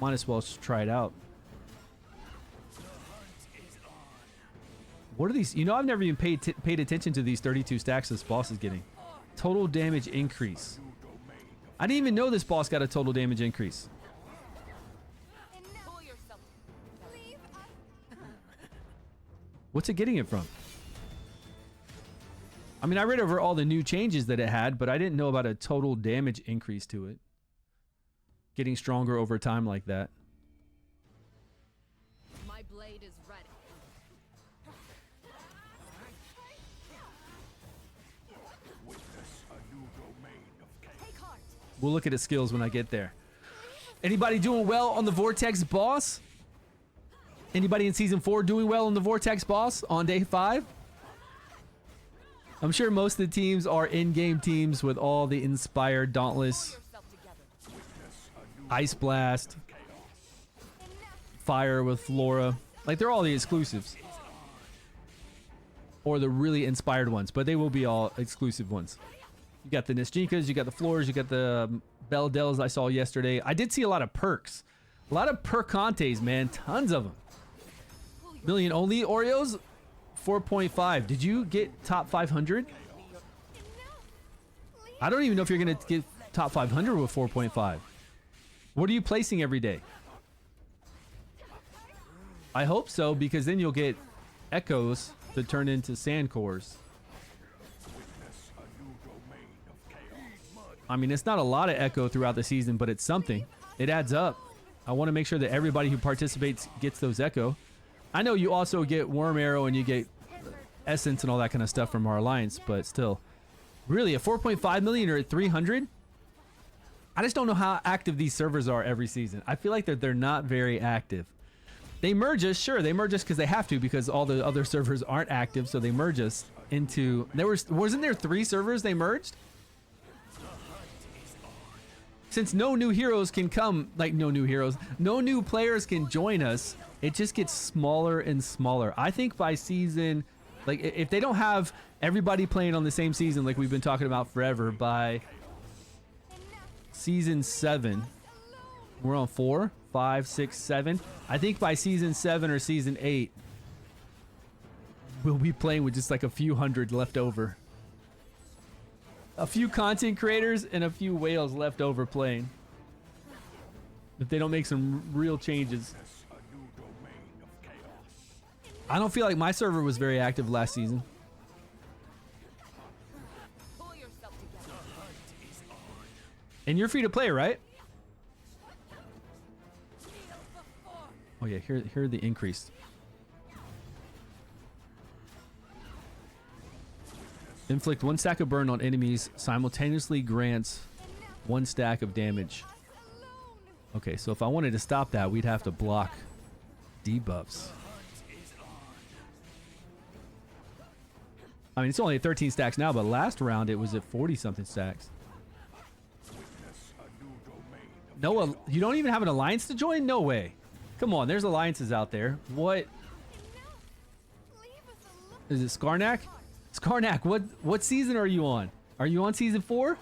Might as well try it out. What are these? You know, I've never even paid attention to these 32 stacks this boss is getting. Total damage increase. I didn't even know this boss got a total damage increase. Pull yourself. Leave us. What's it getting it from? I mean, I read over all the new changes that it had, but I didn't know about a total damage increase to it. Getting stronger over time like that. My blade is ready. Take heart. We'll look at his skills when I get there. Anybody doing well on the Vortex boss? Anybody in Season 4 doing well on the Vortex boss on day 5? I'm sure most of the teams are in-game teams with all the Inspired, Dauntless, Yourself together. Ice Blast, Fire with Flora. Like, they're all the exclusives. Or the really inspired ones, but they will be all exclusive ones. You got the Nishinkas, you got the Floors, you got the Beldells I saw yesterday. I did see a lot of perks. A lot of Percantes, man. Tons of them. Million only Oreos? 4.5. Did you get top 500? I don't even know if you're going to get top 500 with 4.5. What are you placing every day? I hope so, because then you'll get echoes to turn into sand cores. I mean, it's not a lot of echo throughout the season, but it's something. It adds up. I want to make sure that everybody who participates gets those echo. I know you also get worm arrow and you get essence and all that kind of stuff from our alliance, but still. Really, at 4.5 million or at 300? I just don't know how active these servers are every season. I feel like they're not very active. They merge us, sure, they merge us because they have to, because all the other servers aren't active, so they merge us into... Wasn't there 3 servers they merged? Since no new heroes can come, like no new players can join us, it just gets smaller and smaller. I think by season, like if they don't have everybody playing on the same season like we've been talking about forever, by season 7, we're on 4, 5, 6, 7. I think by season 7 or season 8, we'll be playing with just like a few hundred left over. A few content creators and a few whales left over playing. If they don't make some real changes. I don't feel like my server was very active last season. Pull yourself together. And you're free to play, right? Oh yeah, here are the increased. Inflict 1 stack of burn on enemies, simultaneously grants 1 stack of damage. Okay, so if I wanted to stop that, we'd have to block debuffs. I mean, it's only at 13 stacks now, but last round it was at 40 something stacks. Noah, you don't even have an alliance to join? No way. Come on, there's alliances out there. What? Is it Skarnak? Skarnak, what season are you on? Are you on season 4?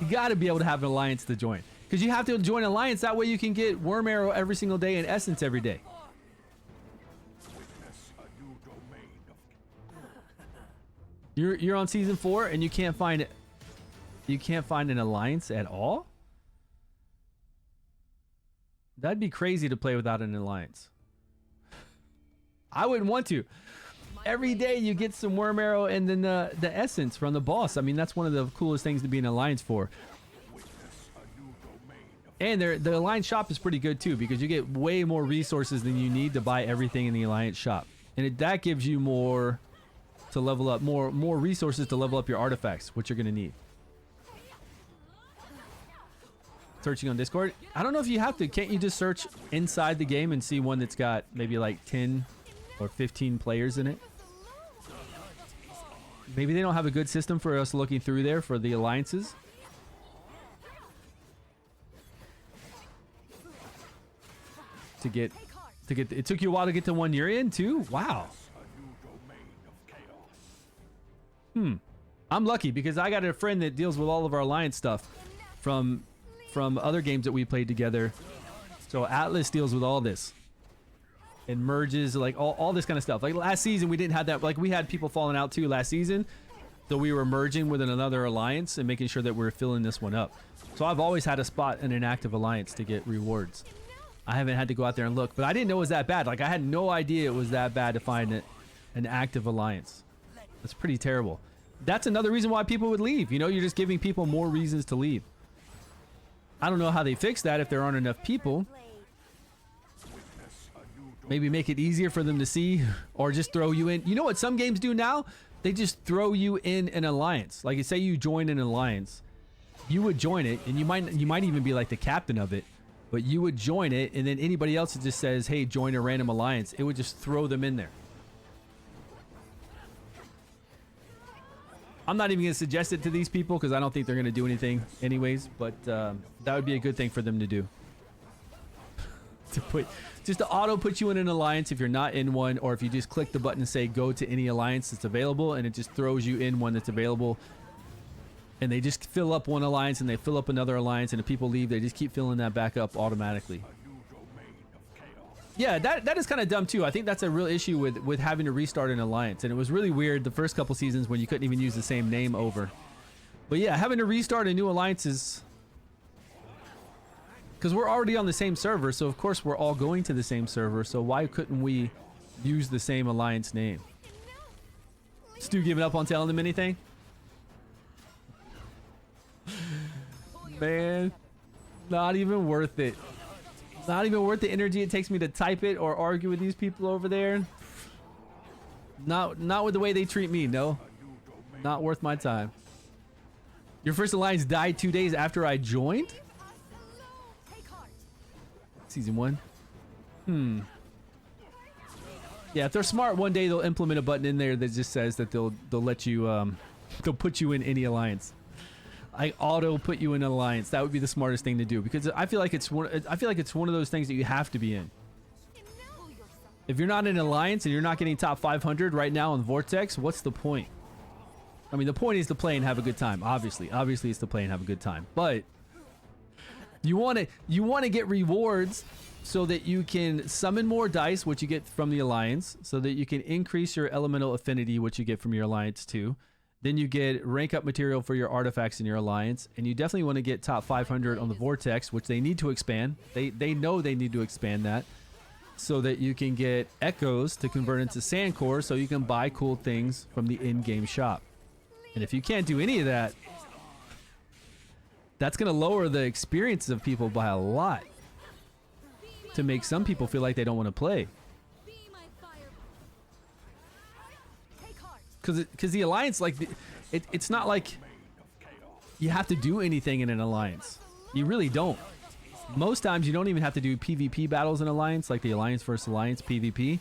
You got to be able to have an alliance to join, because you have to join an alliance. That way you can get worm arrow every single day and essence every day. You're on season 4 and you can't find it. You can't find an alliance at all? That'd be crazy to play without an alliance. I wouldn't want to. Every day you get some worm arrow and then the essence from the boss. I mean, that's one of the coolest things to be an alliance for. And the alliance shop is pretty good too, because you get way more resources than you need to buy everything in the alliance shop. And that gives you more to level up, more resources to level up your artifacts, which you're going to need. Searching on Discord. I don't know if you have to. Can't you just search inside the game and see one that's got maybe like 10 or 15 players in it? Maybe they don't have a good system for us looking through there for the alliances. It took you a while to get to one you're in too? Wow. I'm lucky because I got a friend that deals with all of our alliance stuff from other games that we played together. So Atlas deals with all this. It merges, like all this kind of stuff. Like last season we didn't have that. Like we had people falling out too last season, so we were merging with another alliance and making sure that we're filling this one up. So I've always had a spot in an active alliance to get rewards. I haven't had to go out there and look, but I didn't know it was that bad. Like I had no idea it was that bad to find an active alliance. That's pretty terrible. That's another reason why people would leave. You know, you're just giving people more reasons to leave. I don't know how they fix that if there aren't enough people. Maybe make it easier for them to see, or just throw you in. You know what some games do now? They just throw you in an alliance. Like say you join an alliance, you would join it, and you might even be like the captain of it, but you would join it, and then anybody else that just says, hey, join a random alliance, it would just throw them in there. I'm not even going to suggest it to these people because I don't think they're going to do anything anyways, but that would be a good thing for them to do. Just to auto put you in an alliance if you're not in one, or if you just click the button and say go to any alliance that's available, and it just throws you in one that's available, and they just fill up one alliance and they fill up another alliance, and if people leave they just keep filling that back up automatically. Yeah, that is kind of dumb too. I think that's a real issue with having to restart an alliance, and it was really weird the first couple seasons when you couldn't even use the same name over. But yeah, having to restart a new alliance is... because we're already on the same server, so of course we're all going to the same server, so why couldn't we use the same alliance name? Stu giving up on telling them anything? man. Not even worth it. Not even worth the energy it takes me to type it or argue with these people over there. Not with the way they treat me, no. Not worth my time. Your first alliance died 2 days after I joined? Season 1? Yeah, if they're smart, one day they'll implement a button in there that just says that they'll let you they'll put you in any alliance. I auto put you in an alliance. That would be the smartest thing to do, because I feel like it's one of those things that you have to be in. If you're not in an alliance and you're not getting top 500 right now on Vortex, what's the point? I mean, the point is to play and have a good time. Obviously it's to play and have a good time. But you want to get rewards so that you can summon more dice, which you get from the alliance, so that you can increase your elemental affinity, which you get from your alliance too. Then you get rank up material for your artifacts in your alliance, and you definitely want to get top 500 on the Vortex, which they need to expand. They know they need to expand that, so that you can get echoes to convert into sand cores, so you can buy cool things from the in-game shop. And if you can't do any of that, that's going to lower the experience of people by a lot, to make some people feel like they don't want to play. Because the alliance, like, it's not like you have to do anything in an alliance. You really don't. Most times you don't even have to do PvP battles in alliance, like the alliance versus alliance PvP,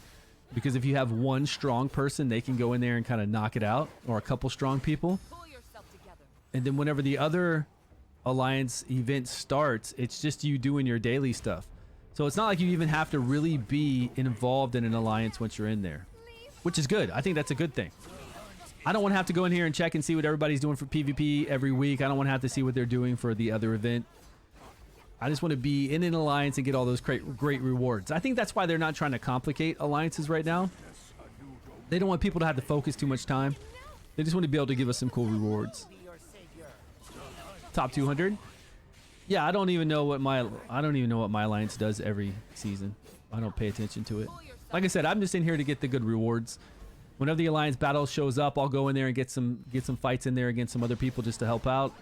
because if you have one strong person, they can go in there and kind of knock it out, or a couple strong people. And then whenever the other alliance event starts, it's just you doing your daily stuff. So it's not like you even have to really be involved in an alliance once you're in there, which is good. I think that's a good thing. I don't want to have to go in here and check and see what everybody's doing for PvP every week. I don't want to have to see what they're doing for the other event. I just want to be in an alliance and get all those great rewards. I think that's why they're not trying to complicate alliances right now. They don't want people to have to focus too much time. They just want to be able to give us some cool rewards. Top 200? Yeah, I don't even know what my alliance does every season. I don't pay attention to it. Like I said, I'm just in here to get the good rewards. Whenever the alliance battle shows up, I'll go in there and get some fights in there against some other people just to help out.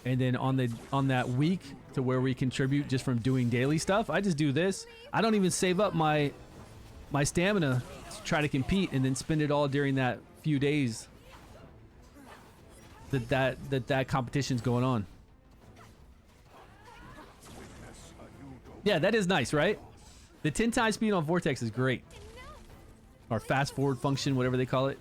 And then on that week to where we contribute just from doing daily stuff, I just do this. I don't even save up my stamina to try to compete and then spend it all during that few days that competition's going on. Yeah, that is nice, right? The 10 times speed on Vortex is great. Or fast forward function, whatever they call it.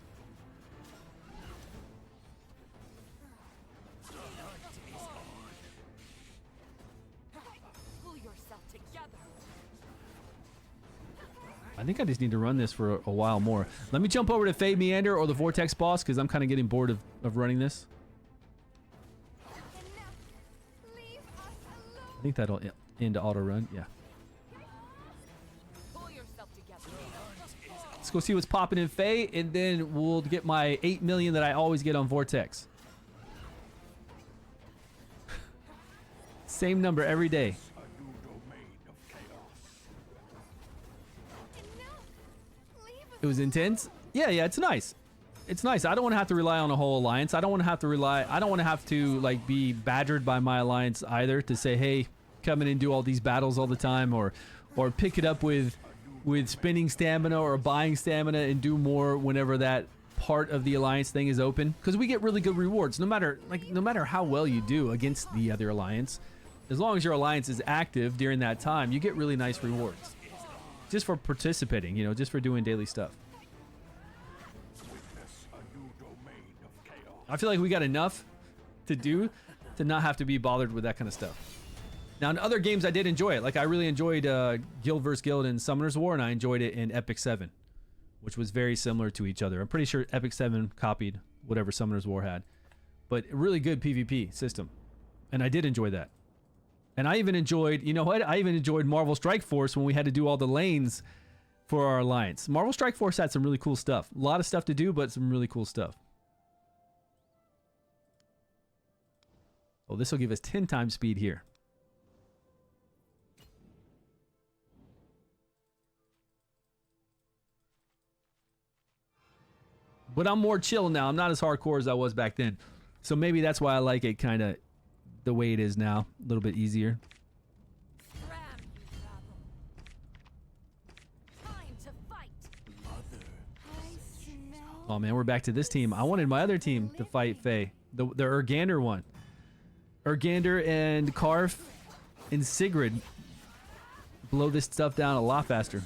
I think I just need to run this for a while more. Let me jump over to Fade Meander or the Vortex boss, because I'm kind of getting bored of running this. I think that'll end auto run. Yeah. Let's go see what's popping in Faye, and then we'll get my 8 million that I always get on Vortex. Same number every day. It was intense. Yeah, it's nice. It's nice. I don't want to have to rely on a whole alliance. I don't want to have to like be badgered by my alliance either to say, hey, come in and do all these battles all the time, or pick it up with spending stamina or buying stamina and do more whenever that part of the alliance thing is open, because we get really good rewards no matter how well you do against the other alliance. As long as your alliance is active during that time, you get really nice rewards just for participating, just for doing daily stuff. I feel like we got enough to do to not have to be bothered with that kind of stuff. Now, in other games, I did enjoy it. Like, I really enjoyed Guild vs. Guild and Summoner's War, and I enjoyed it in Epic 7, which was very similar to each other. I'm pretty sure Epic 7 copied whatever Summoner's War had. But a really good PvP system, and I did enjoy that. And I even enjoyed, I even enjoyed Marvel Strike Force when we had to do all the lanes for our alliance. Marvel Strike Force had some really cool stuff. A lot of stuff to do, but some really cool stuff. Oh, this will give us 10 times speed here. But I'm more chill now. I'm not as hardcore as I was back then. So maybe that's why I like it kind of the way it is now. A little bit easier. Scram, you rabble. Time to fight. I smell. Oh man, we're back to this team. I wanted my other team to fight Faye. The Urgander one. Urgander and Karf and Sigrid blow this stuff down a lot faster.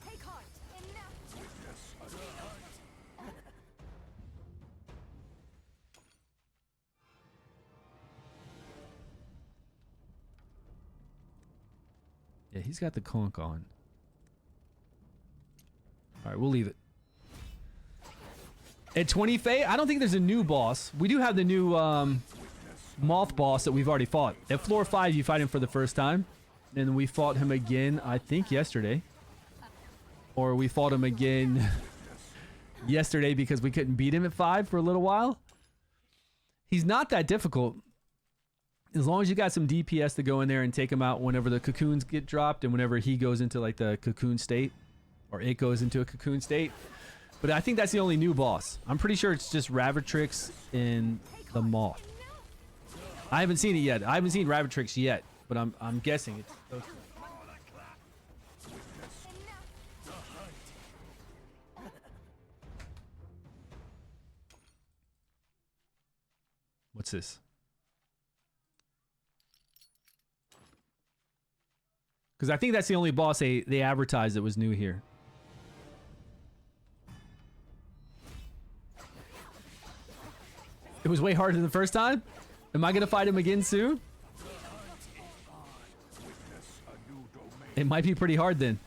Take heart. Enough. Yeah, he's got the conch on. All right, we'll leave it. At 20 Faye, I don't think there's a new boss. We do have the new moth boss that we've already fought. At floor 5, you fight him for the first time. And we fought him again, I think, yesterday. Or we fought him again yesterday because we couldn't beat him at 5 for a little while. He's not that difficult. As long as you got some DPS to go in there and take him out whenever the cocoons get dropped and whenever he goes into like the cocoon state. Or it goes into a cocoon state. But I think that's the only new boss. I'm pretty sure it's just Ravatrix and the Moth. I haven't seen it yet. I haven't seen Ravatrix yet, but I'm guessing it's those two. What's this? Because I think that's the only boss they advertised that was new here. It was way harder than the first time? Am I going to fight him again soon? It might be pretty hard then.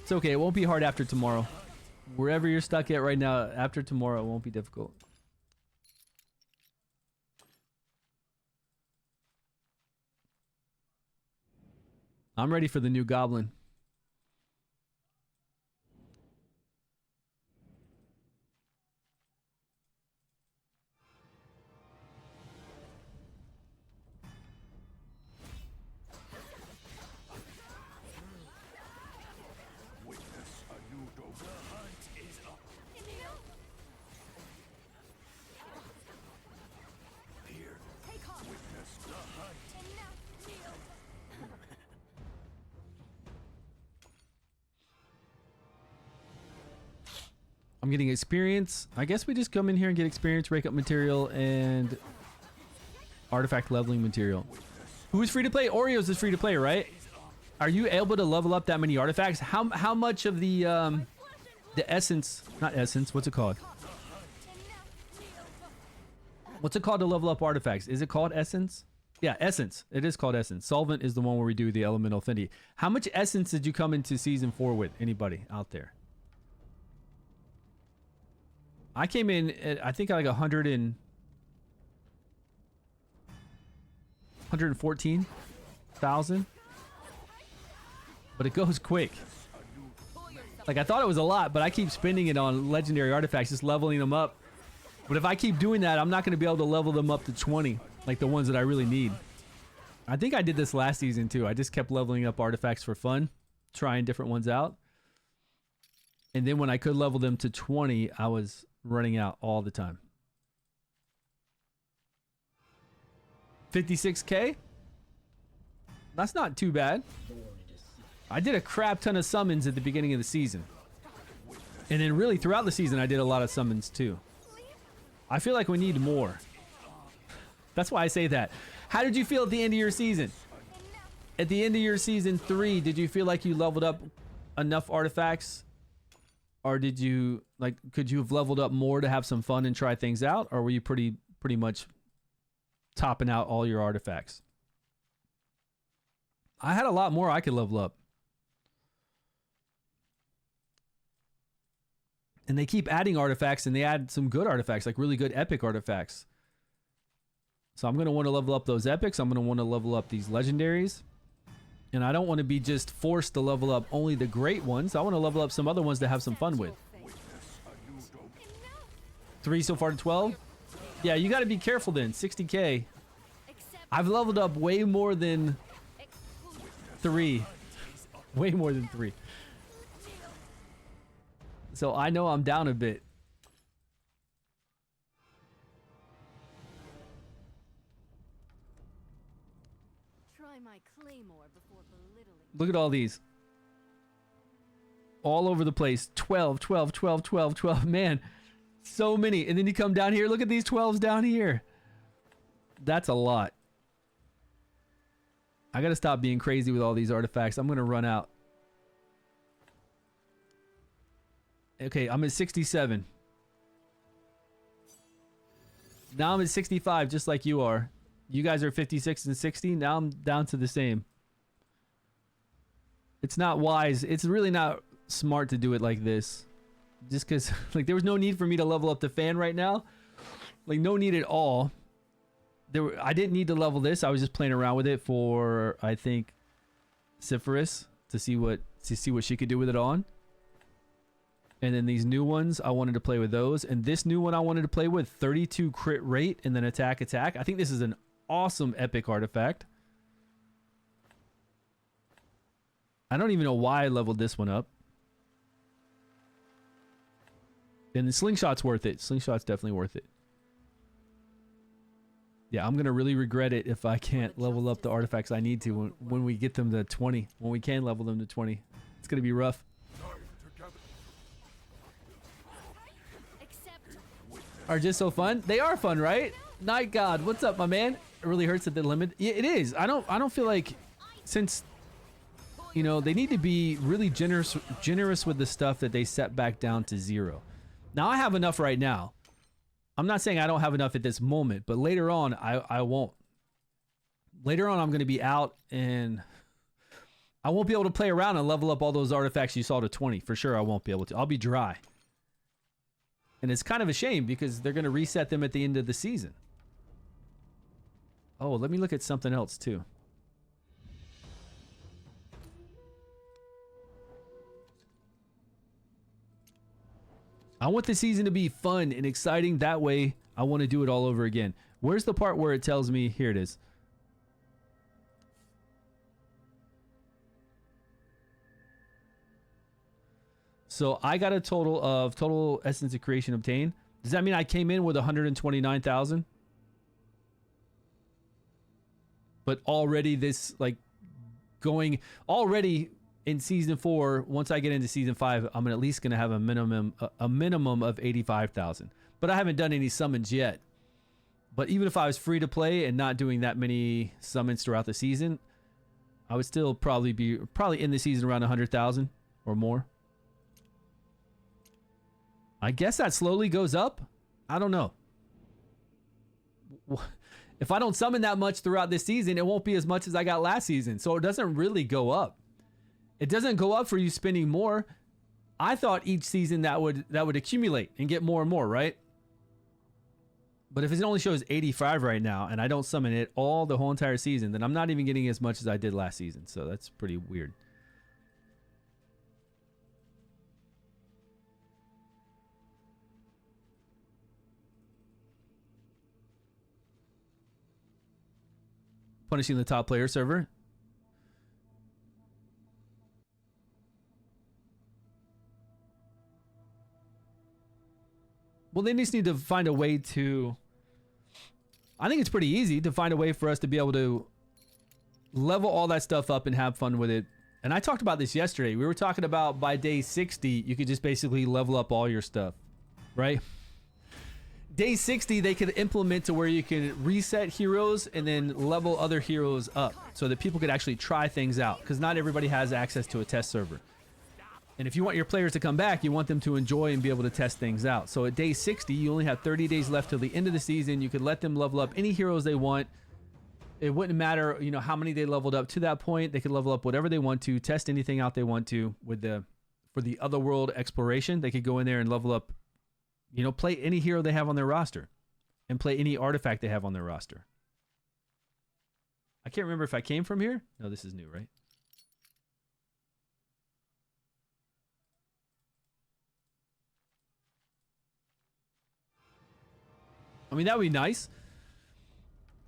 It's okay. It won't be hard after tomorrow. Wherever you're stuck at right now, after tomorrow, it won't be difficult. I'm ready for the new goblin. I'm getting experience. I guess we just come in here and get experience, rake up material, and artifact leveling material. Who is free to play? Oreos is free to play, right? Are you able to level up that many artifacts? How much of the essence, not essence, what's it called? What's it called to level up artifacts? Is it called essence? Yeah, essence. It is called essence. Solvent is the one where we do the elemental affinity. How much essence did you come into season 4 with? Anybody out there? I came in at, I think, like 114,000. But it goes quick. Like, I thought it was a lot, but I keep spending it on legendary artifacts, just leveling them up. But if I keep doing that, I'm not going to be able to level them up to 20, like the ones that I really need. I think I did this last season too. I just kept leveling up artifacts for fun, trying different ones out. And then when I could level them to 20, I was running out all the time. 56k? That's not too bad. I did a crap ton of summons at the beginning of the season. And then really throughout the season, I did a lot of summons too. I feel like we need more. That's why I say that. How did you feel at the end of your season? At the end of your season 3, did you feel like you leveled up enough artifacts? Or did you, like, could you have leveled up more to have some fun and try things out? Or were you pretty much topping out all your artifacts? I had a lot more I could level up. And they keep adding artifacts, and they add some good artifacts, like really good epic artifacts. So I'm going to want to level up those epics. I'm going to want to level up these legendaries. And I don't want to be just forced to level up only the great ones. I want to level up some other ones to have some fun with. 3 so far to 12? Yeah, you got to be careful then. 60k. I've leveled up way more than 3. Way more than 3. So I know I'm down a bit. Try my claymore before belittling. Look at all these. All over the place. 12, 12, 12, 12, 12. Man, so many. And then you come down here. Look at these 12s down here. That's a lot. I got to stop being crazy with all these artifacts. I'm going to run out. Okay, I'm at 67. Now I'm at 65, just like you are. You guys are 56 and 60. Now I'm down to the same. It's not wise. It's really not smart to do it like this. Just because, like, there was no need for me to level up the fan right now. Like, no need at all. I didn't need to level this. I was just playing around with it for, I think, Syphilis to see what she could do with it on. And then these new ones, I wanted to play with those. And this new one I wanted to play with 32 crit rate and then attack. I think this is an awesome epic artifact. I don't even know why I leveled this one up. And the slingshot's worth it. Slingshot's definitely worth it. Yeah, I'm going to really regret it if I can't level up the artifacts I need to when we get them to 20. When we can level them to 20. It's going to be rough. Are just so fun? They are fun, right? Night God, what's up, my man? It really hurts at the limit. Yeah, it is. I don't feel like, since, you know, they need to be really generous with the stuff that they set back down to 0. Now I have enough right now. I'm not saying I don't have enough at this moment, but later on I won't. Later on I'm going to be out and I won't be able to play around and level up all those artifacts you saw to 20. For sure I won't be able to. I'll be dry. And it's kind of a shame because they're going to reset them at the end of the season. Oh, let me look at something else too. I want the season to be fun and exciting. That way, I want to do it all over again. Where's the part where it tells me? Here it is. So I got a total essence of creation obtained. Does that mean I came in with 129,000? But already this, like, going already in season 4, once I get into season 5, I'm at least going to have a minimum of 85,000. But I haven't done any summons yet. But even if I was free to play and not doing that many summons throughout the season, I would still probably in the season around 100,000 or more. I guess that slowly goes up. I don't know. If I don't summon that much throughout this season, it won't be as much as I got last season. So it doesn't really go up. It doesn't go up for you spending more. I thought each season that would accumulate and get more and more, right? But if it only shows 85 right now and I don't summon it all the whole entire season, then I'm not even getting as much as I did last season. So that's pretty weird. Punishing the top player server. Well, they just need to find a way to... I think it's pretty easy to find a way for us to be able to level all that stuff up and have fun with it. And I talked about this yesterday. We were talking about by day 60, you could just basically level up all your stuff, right? Day 60, they could implement to where you can reset heroes and then level other heroes up so that people could actually try things out, because not everybody has access to a test server. And if you want your players to come back, you want them to enjoy and be able to test things out. So at day 60, you only have 30 days left till the end of the season. You could let them level up any heroes they want. It wouldn't matter, you know, how many they leveled up to that point. They could level up whatever they want to, test anything out they want to. For the otherworld exploration, they could go in there and level up, you know, play any hero they have on their roster and play any artifact they have on their roster. I can't remember if I came from here. No, this is new, right? I mean, that would be nice.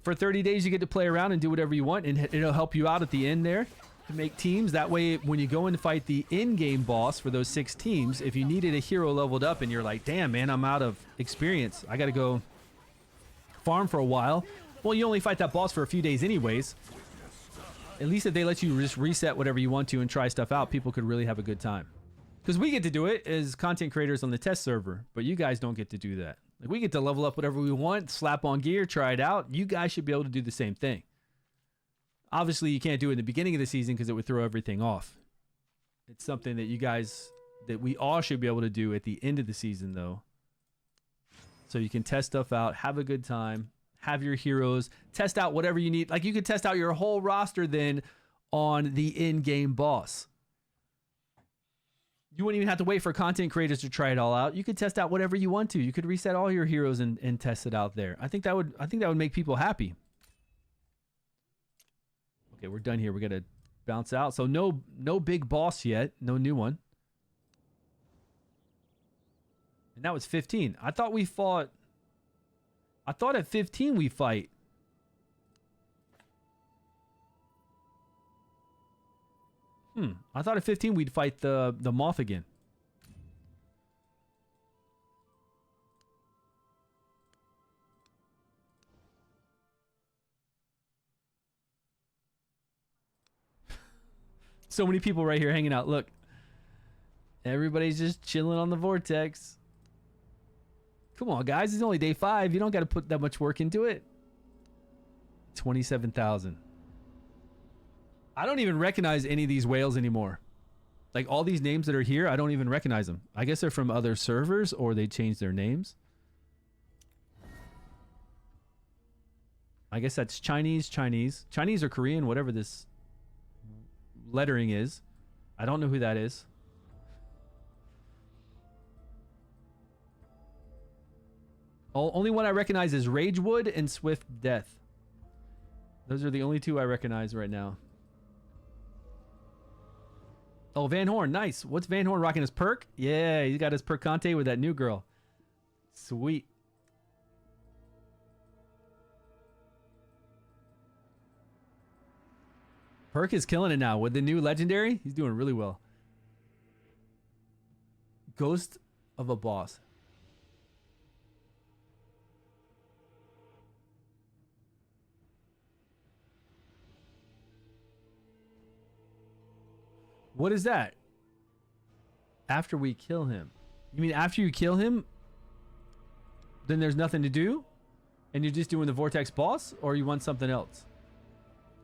For 30 days, you get to play around and do whatever you want, and it'll help you out at the end there. to make teams. That way, when you go and fight the in-game boss for those 6 teams, if you needed a hero leveled up and you're like, damn, man, I'm out of experience, I got to go farm for a while. Well, you only fight that boss for a few days anyways. At least if they let you just reset whatever you want to and try stuff out, people could really have a good time. Because we get to do it as content creators on the test server, but you guys don't get to do that. Like, we get to level up whatever we want, slap on gear, try it out. You guys should be able to do the same thing. Obviously, you can't do it in the beginning of the season because it would throw everything off. It's something that you guys, that we all should be able to do at the end of the season, though. So you can test stuff out, have a good time, have your heroes, test out whatever you need. Like, you could test out your whole roster then on the in-game boss. You wouldn't even have to wait for content creators to try it all out. You could test out whatever you want to. You could reset all your heroes and test it out there. I think that would make people happy. Okay, we're done here. We got to bounce out. So no big boss yet. No new one. And that was 15. I thought at 15 we fight. I thought at 15 we'd fight the moth again. So many people right here hanging out. Look. Everybody's just chilling on the vortex. Come on, guys. It's only day 5. You don't got to put that much work into it. 27,000. I don't even recognize any of these whales anymore. Like, all these names that are here, I don't even recognize them. I guess they're from other servers or they changed their names. I guess that's Chinese or Korean, whatever this lettering is. I don't know who that is. Only one I recognize is Ragewood and Swift Death. Those are the only 2 I recognize right now. Oh, Van Horn, nice. What's Van Horn rocking, his perk? Yeah, he's got his Percante with that new girl. Sweet. Perk is killing it now with the new legendary. He's doing really well. Ghost of a boss. What is that? After we kill him. You mean after you kill him, then there's nothing to do? And you're just doing the Vortex boss? Or you want something else?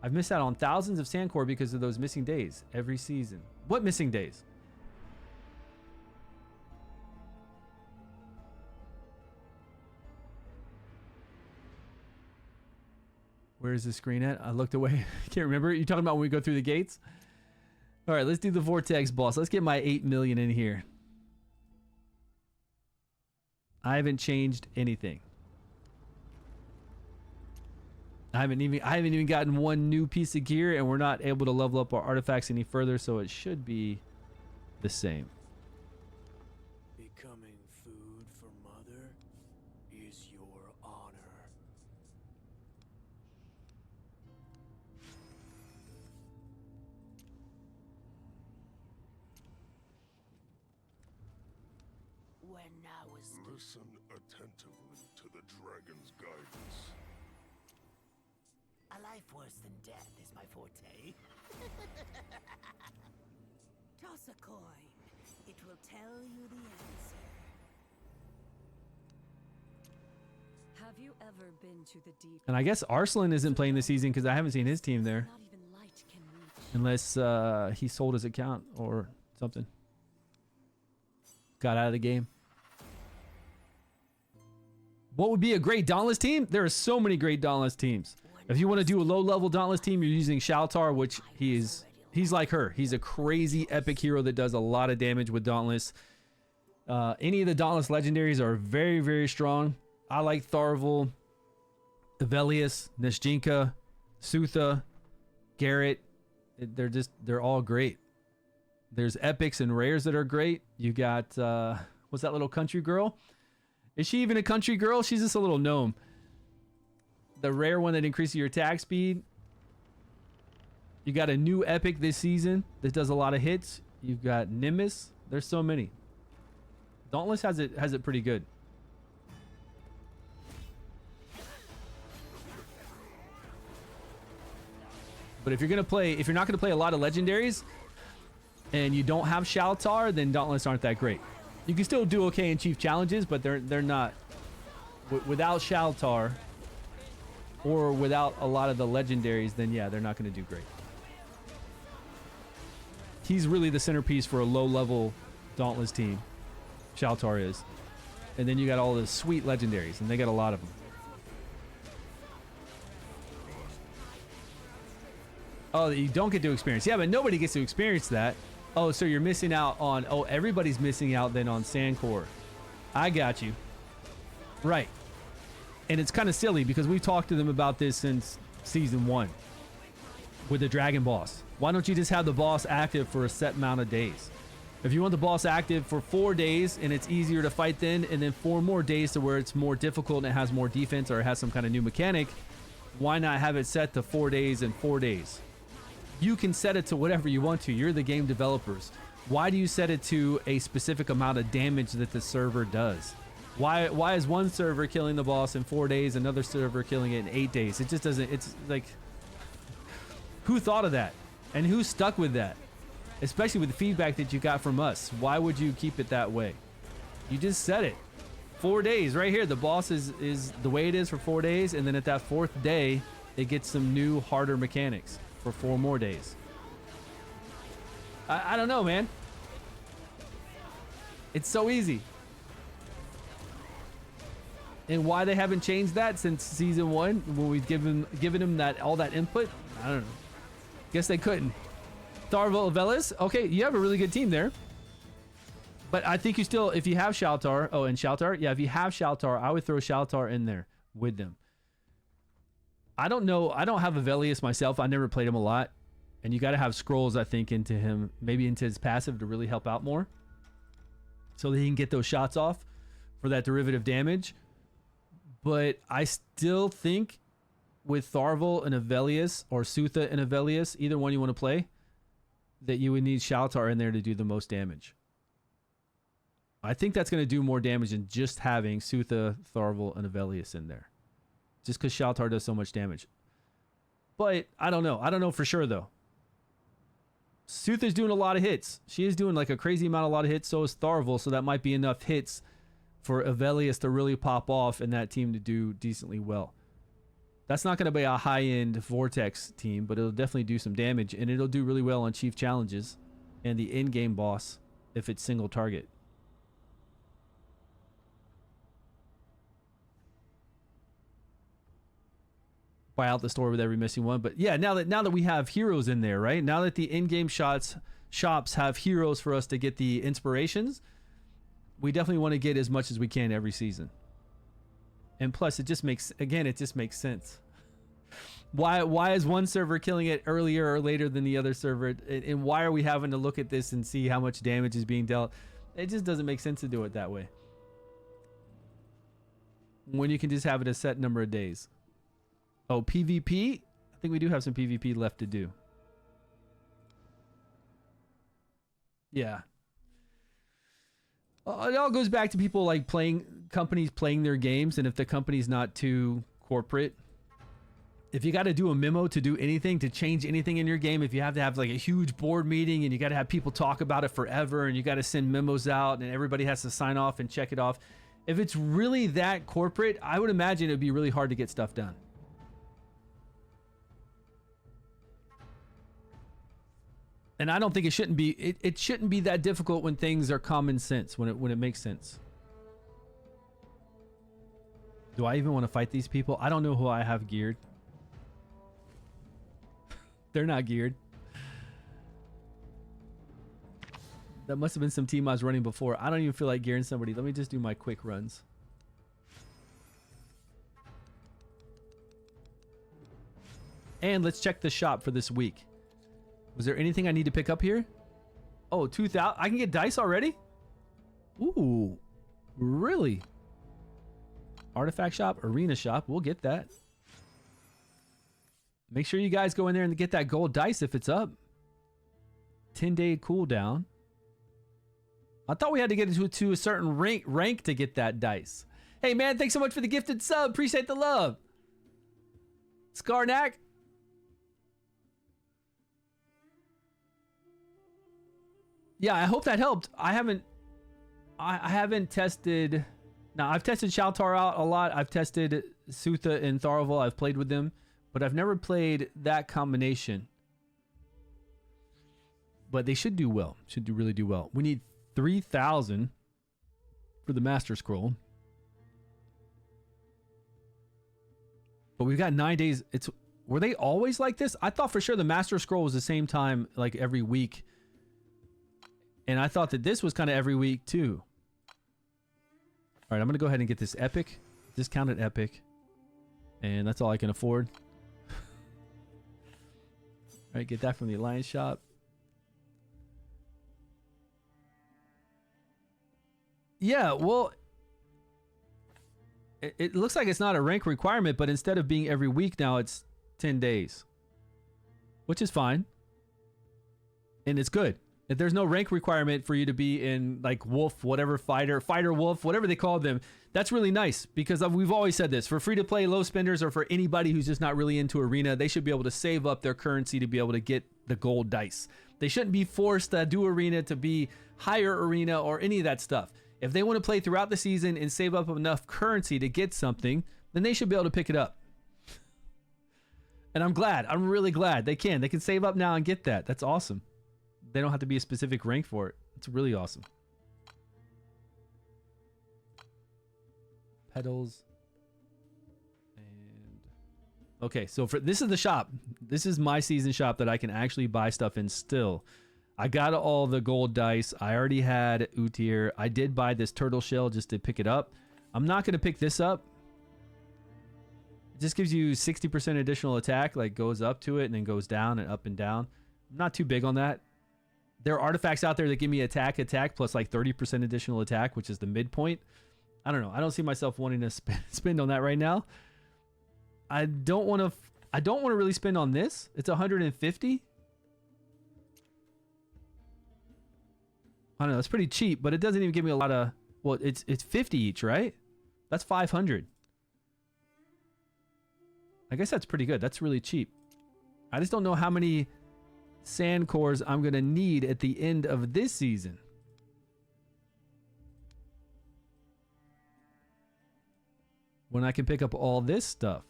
I've missed out on thousands of Sandcore because of those missing days every season. What missing days? Where is the screen at? I looked away. Can't remember. You talking about when we go through the gates? All right, let's do the Vortex boss. Let's get my 8 million in here. I haven't changed anything. I haven't even gotten one new piece of gear, and we're not able to level up our artifacts any further, so it should be the same. Becoming food for Mother is your honor. When I was Listen attentively to the dragon's guidance. a life worse than death is my forte. Toss a coin. It will tell you the answer. Have you ever been to the deep? And I guess Arslan isn't playing this season because I haven't seen his team there. Not even light can reach. Unless he sold his account or something. Got out of the game. What would be a great Dauntless team? There are so many great Dauntless teams. If you want to do a low-level Dauntless team, you're using Shaltar, which he's like her. He's a crazy epic hero that does a lot of damage with Dauntless. Any of the Dauntless legendaries are very, very strong. I like Tharvel, Evelius, Nishjinka, Sutha, Garrett. They're all great. There's epics and rares that are great. You got, what's that little country girl? Is she even a country girl? She's just a little gnome. The rare one that increases your attack speed. You got a new epic this season that does a lot of hits. You've got Nimbus. There's so many. Dauntless has it pretty good. But if you're not gonna play a lot of legendaries, and you don't have Shaltar, then Dauntless aren't that great. You can still do okay in Chief Challenges, but they're not. Without Shaltar, or without a lot of the legendaries, then yeah, they're not gonna do great. He's really the centerpiece for a low-level Dauntless team. Shaltar is. And then you got all the sweet legendaries, and they got a lot of them. Oh, you don't get to experience. Yeah, but nobody gets to experience that. Oh, so you're missing out on... Oh, everybody's missing out then on Sandcore. I got you. Right. And it's kind of silly because we've talked to them about this since Season 1 with the Dragon Boss. Why don't you just have the boss active for a set amount of days? If you want the boss active for 4 days and it's easier to fight then, and then 4 more days to where it's more difficult and it has more defense or it has some kind of new mechanic, why not have it set to 4 days and 4 days? You can set it to whatever you want to. You're the game developers. Why do you set it to a specific amount of damage that the server does? Why is one server killing the boss in 4 days, another server killing it in 8 days? It just doesn't... It's like... Who thought of that? And who stuck with that? Especially with the feedback that you got from us. Why would you keep it that way? You just said it. 4 days right here. The boss is the way it is for 4 days. And then at that 4th day, it gets some new harder mechanics for 4 more days. I don't know, man. It's so easy. And why they haven't changed that since Season 1 when we've given them that all that input? I don't know. Guess they couldn't. Tharvel Avelis. Okay, you have a really good team there. But I think you still, if you have Shaltar, oh, and Shaltar, yeah, if you have Shaltar, I would throw Shaltar in there with them. I don't know. I don't have Avelius myself. I never played him a lot. And you got to have scrolls, I think, into him, maybe into his passive to really help out more. So that he can get those shots off for that derivative damage. But I still think with Tharvel and Avelius, or Sutha and Avelius, either one you want to play, that you would need Shaltar in there to do the most damage. I think that's going to do more damage than just having Sutha, Tharvel, and Avelius in there. Just because Shaltar does so much damage. But I don't know. I don't know for sure, though. Sutha's doing a lot of hits. She is doing like a crazy amount, a lot of hits. So is Tharvel. So that might be enough hits for Avelius to really pop off and that team to do decently well. That's not going to be a high-end Vortex team, but it'll definitely do some damage, and it'll do really well on Chief Challenges and the in-game boss if it's single target. Buy out the store with every missing one. But yeah, now that we have heroes in there, right? Now that the in-game shops have heroes for us to get the inspirations, we definitely want to get as much as we can every season. And plus, it just makes sense. Why is one server killing it earlier or later than the other server? And why are we having to look at this and see how much damage is being dealt? It just doesn't make sense to do it that way. When you can just have it a set number of days. Oh, PvP? I think we do have some PvP left to do. Yeah. It all goes back to people like companies playing their games, and if the company's not too corporate, if you got to do a memo to do anything, to change anything in your game, if you have to have like a huge board meeting and you got to have people talk about it forever and you got to send memos out and everybody has to sign off and check it off. If it's really that corporate, I would imagine it'd be really hard to get stuff done. And I don't think it shouldn't be. It shouldn't be that difficult when things are common sense, when it makes sense. Do I even want to fight these people? I don't know who I have geared. They're not geared. That must have been some team I was running before. I don't even feel like gearing somebody. Let me just do my quick runs. And let's check the shop for this week. Was there anything I need to pick up here? Oh, 2,000. I can get dice already? Ooh, really? Artifact shop, arena shop. We'll get that. Make sure you guys go in there and get that gold dice if it's up. 10-day cooldown. I thought we had to get into to a certain rank to get that dice. Hey man, thanks so much for the gifted sub. Appreciate the love. Skarnak. Yeah, I hope that helped. I haven't tested. Now I've tested Shaltar out a lot. I've tested Sutha and Tharavel. I've played with them, but I've never played that combination. But they should do well. Should do really do well. We need 3,000 for the Master Scroll. But we've got 9 days. Were they always like this? I thought for sure the Master Scroll was the same time, like every week. And I thought that this was kind of every week too. All right, I'm going to go ahead and get this epic. Discounted epic. And that's all I can afford. All right, get that from the Alliance shop. Yeah, well, it looks like it's not a rank requirement, but instead of being every week now, it's 10 days. Which is fine. And it's good. If there's no rank requirement for you to be in like wolf, whatever, fighter wolf, whatever they call them, that's really nice because we've always said this. For free-to-play low spenders or for anybody who's just not really into arena, they should be able to save up their currency to be able to get the gold dice. They shouldn't be forced to do arena to be higher arena or any of that stuff. If they want to play throughout the season and save up enough currency to get something, then they should be able to pick it up. And I'm glad. I'm really glad they can. They can save up now and get that. That's awesome. They don't have to be a specific rank for it. It's really awesome. Petals. And okay, so this is the shop. This is my season shop that I can actually buy stuff in still. I got all the gold dice. I already had Utir. I did buy this turtle shell just to pick it up. I'm not going to pick this up. It just gives you 60% additional attack, like goes up to it and then goes down and up and down. I'm not too big on that. There are artifacts out there that give me attack plus like 30% additional attack, which is the midpoint. I don't know. I don't see myself wanting to spend on that right now. I don't want to really spend on this. It's 150. I don't know. It's pretty cheap, but it doesn't even give me a lot of. Well, it's 50 each, right? That's 500. I guess that's pretty good. That's really cheap. I just don't know how many sand cores I'm going to need at the end of this season. When I can pick up all this stuff.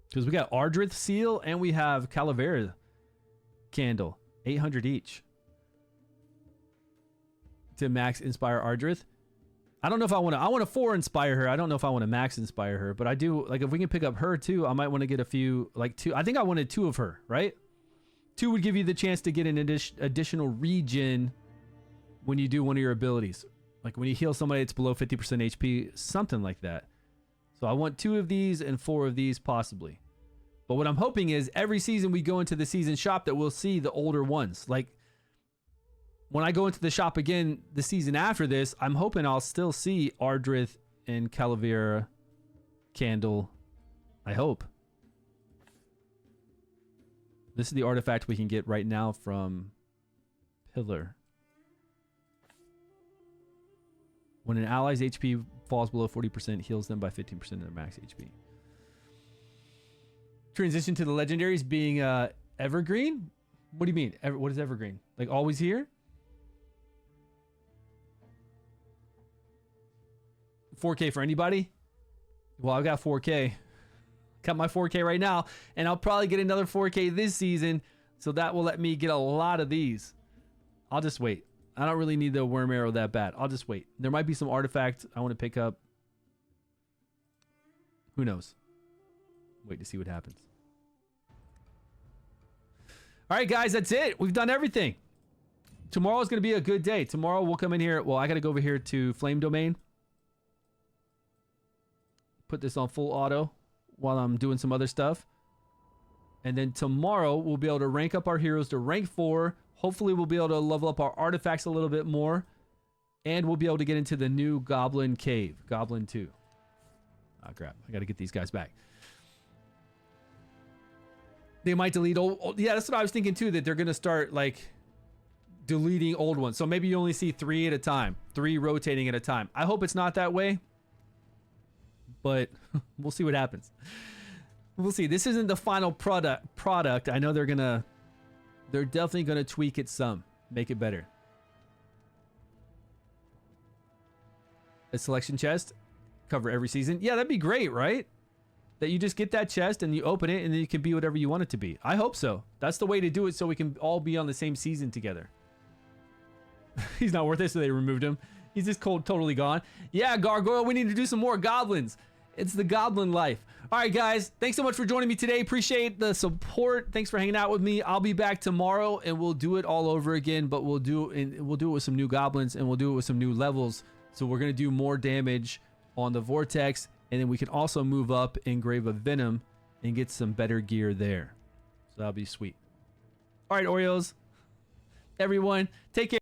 Because we got Ardrith seal and we have Calavera candle. 800 each. To max inspire Ardrith. I don't know if I want to 4 inspire her. I don't know if I want to max inspire her, but I do, like, if we can pick up her too, I might want to get a few, like 2. I think I wanted 2 of her, right? 2 would give you the chance to get an additional regen when you do one of your abilities. Like when you heal somebody, it's below 50% HP, something like that. So I want 2 of these and 4 of these possibly. But what I'm hoping is every season we go into the season shop that we'll see the older ones. Like, when I go into the shop again the season after this, I'm hoping I'll still see Ardrith and Calavera candle. I hope. This is the artifact we can get right now from Pillar. When an ally's HP falls below 40%, heals them by 15% of their max HP. Transition to the legendaries being evergreen? What do you mean? What is evergreen? Like always here? 4K for anybody? Well, I've got 4K. Got my 4K right now, and I'll probably get another 4K this season, so that will let me get a lot of these. I'll just wait. I don't really need the worm arrow that bad. I'll just wait. There might be some artifacts I want to pick up. Who knows? Wait to see what happens. All right, guys, that's it. We've done everything. Tomorrow's going to be a good day. Tomorrow we'll come in here. Well, I got to go over here to Flame Domain. Put this on full auto while I'm doing some other stuff. And then tomorrow we'll be able to rank up our heroes to rank 4. Hopefully we'll be able to level up our artifacts a little bit more. And we'll be able to get into the new Goblin Cave, Goblin 2. Oh, crap. I got to get these guys back. They might delete old. Yeah, that's what I was thinking too, that they're going to start like deleting old ones. So maybe you only see 3 at a time, 3 rotating at a time. I hope it's not that way, but we'll see what happens. We'll see. This isn't the final product. I know they're definitely going to tweak it some, make it better. A selection chest, cover every season. Yeah, that'd be great, right? That you just get that chest and you open it and then it can be whatever you want it to be. I hope so. That's the way to do it, so we can all be on the same season together. He's not worth it, so they removed him. He's just totally gone. Yeah, Gargoyle, we need to do some more goblins. It's the goblin life. All right, guys. Thanks so much for joining me today. Appreciate the support. Thanks for hanging out with me. I'll be back tomorrow and we'll do it all over again, but we'll do it with some new goblins and we'll do it with some new levels. So we're going to do more damage on the Vortex, and then we can also move up in Grave of Venom and get some better gear there. So that'll be sweet. All right, Oreos. Everyone, take care.